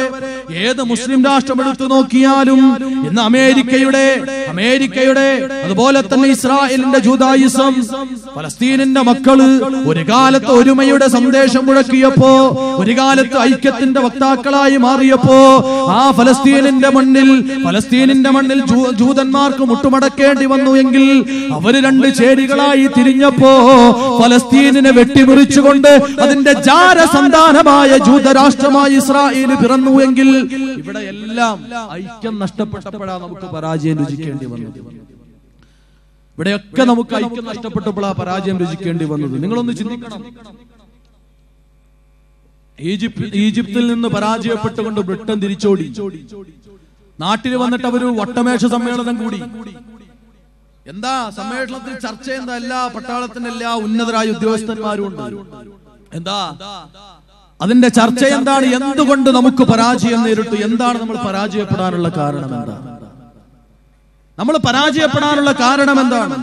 Speaker 2: ഏത് മുസ്ലിം രാഷ്ട്രം എടുത്തു നോക്കിയാലും ഇന്ന് അമേരിക്കയുടെ അതുപോലെ തന്നെ ഇസ്രായേലിന്റെ ജൂദായിസം, ഫലസ്തീനിന്റെ മക്കള് ഒരു കാലത്ത് ഒരുമയുടെ സന്ദേശം മുഴക്കിയപ്പോ, ഒരു കാലത്ത് ഐക്യത്തിന്റെ വക്താക്കളായി മാറിയപ്പോ, ആ ഫലസ്തീനിന്റെ മണ്ണിൽ ജൂതന്മാർക്ക് മുട്ടുമടക്കേണ്ടി വന്നു എങ്കിൽ, അവര് രണ്ട് ചേരികളായി തിരിഞ്ഞപ്പോ ഫലസ്തീനിനെ വെട്ടിമുറിച്ചുകൊണ്ട് അതിന്റെ ജാരസന്താനമായ ജൂതരാഷ്ട്രമായി ഇസ്രായേൽ പിറന്നു എങ്കിൽ, ഇവിടെ എല്ലാം ഐക്യം നഷ്ടപ്പെട്ടപ്പോഴാണ് നമുക്ക് പരാജയം രുചിക്കേണ്ടി വന്നത്. ഇവിടെയൊക്കെ നമുക്ക് ഐക്യം നഷ്ടപ്പെട്ടപ്പോഴാണ് പരാജയം രുചിക്കേണ്ടി വന്നത്. നിങ്ങളൊന്ന് ചിന്തിക്കണം. ഈജിപ്തിൽ നിന്ന് പരാജയപ്പെട്ടുകൊണ്ട് ബ്രിട്ടൻ തിരിച്ചോടി. നാട്ടിൽ വന്നിട്ട് അവര് വട്ടമേശ സമ്മേളനം കൂടി. എന്താ സമ്മേളനത്തിൽ ചർച്ച? എന്താ? എല്ലാ പട്ടാളത്തിന്റെ എല്ലാ ഉന്നതരായ ഉദ്യോഗസ്ഥന്മാരും ഉണ്ട്. എന്താ അതിന്റെ ചർച്ച? എന്താണ്? എന്തുകൊണ്ട് നമുക്ക് പരാജയം നേരിട്ടു? എന്താണ് നമ്മൾ പരാജയപ്പെടാനുള്ള കാരണം? നമ്മൾ പരാജയപ്പെടാനുള്ള കാരണം എന്താണ്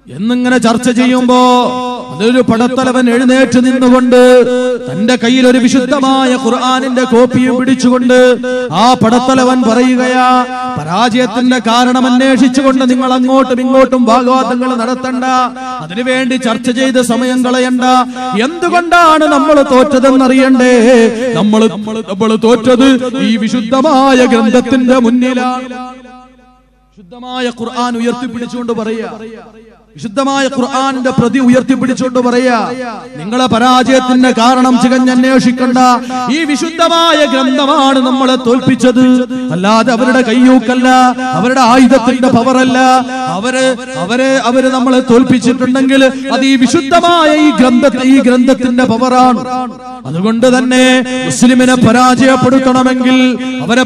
Speaker 2: എന്നിങ്ങനെ ചർച്ച ചെയ്യുമ്പോ അതൊരു പടത്തലവൻ എഴുന്നേറ്റ് നിന്നുകൊണ്ട് തന്റെ കയ്യിൽ ഒരു വിശുദ്ധമായ ഖുർആനിന്റെ കോപ്പിയും പിടിച്ചുകൊണ്ട് ആ പടത്തലവൻ പറയുകയാ, പരാജയത്തിന്റെ കാരണം അന്വേഷിച്ചുകൊണ്ട് നിങ്ങൾ അങ്ങോട്ടും ഇങ്ങോട്ടും വാഗ്വാദങ്ങൾ നടത്തണ്ട, അതിനുവേണ്ടി ചർച്ച ചെയ്ത് സമയം കളയണ്ട. എന്തുകൊണ്ടാണ് നമ്മൾ തോറ്റതെന്നറിയണ്ടേ? നമ്മൾ തോറ്റത് ഈ വിശുദ്ധമായ ഗ്രന്ഥത്തിന്റെ മുന്നിലാണ്. വിശുദ്ധമായ ഖുർആൻ ഉയർത്തിപ്പിടിച്ചുകൊണ്ട് പറയാ, വിശുദ്ധമായ ഖുർആനിന്റെ പ്രതി ഉയർത്തിപ്പിടിച്ചുകൊണ്ട് പറയാ, നിങ്ങളെ പരാജയത്തിന്റെ കാരണം ചികഞ്ഞന്വേഷിക്കണ്ട, ഈ വിശുദ്ധമായ ഗ്രന്ഥമാണ് നമ്മളെ തോൽപ്പിച്ചത്, അല്ലാതെ അവരുടെ കയ്യൂക്കല്ല, അവരുടെ ആയുധത്തിന്റെ പവറല്ല. അവര് നമ്മളെ തോൽപ്പിച്ചിട്ടുണ്ടെങ്കിൽ അത് ഈ വിശുദ്ധമായ ഈ ഗ്രന്ഥത്തിന്റെ പവറാണ്. അതുകൊണ്ട് തന്നെ മുസ്ലിമിനെ പരാജയപ്പെടുത്തണമെങ്കിൽ അവരെ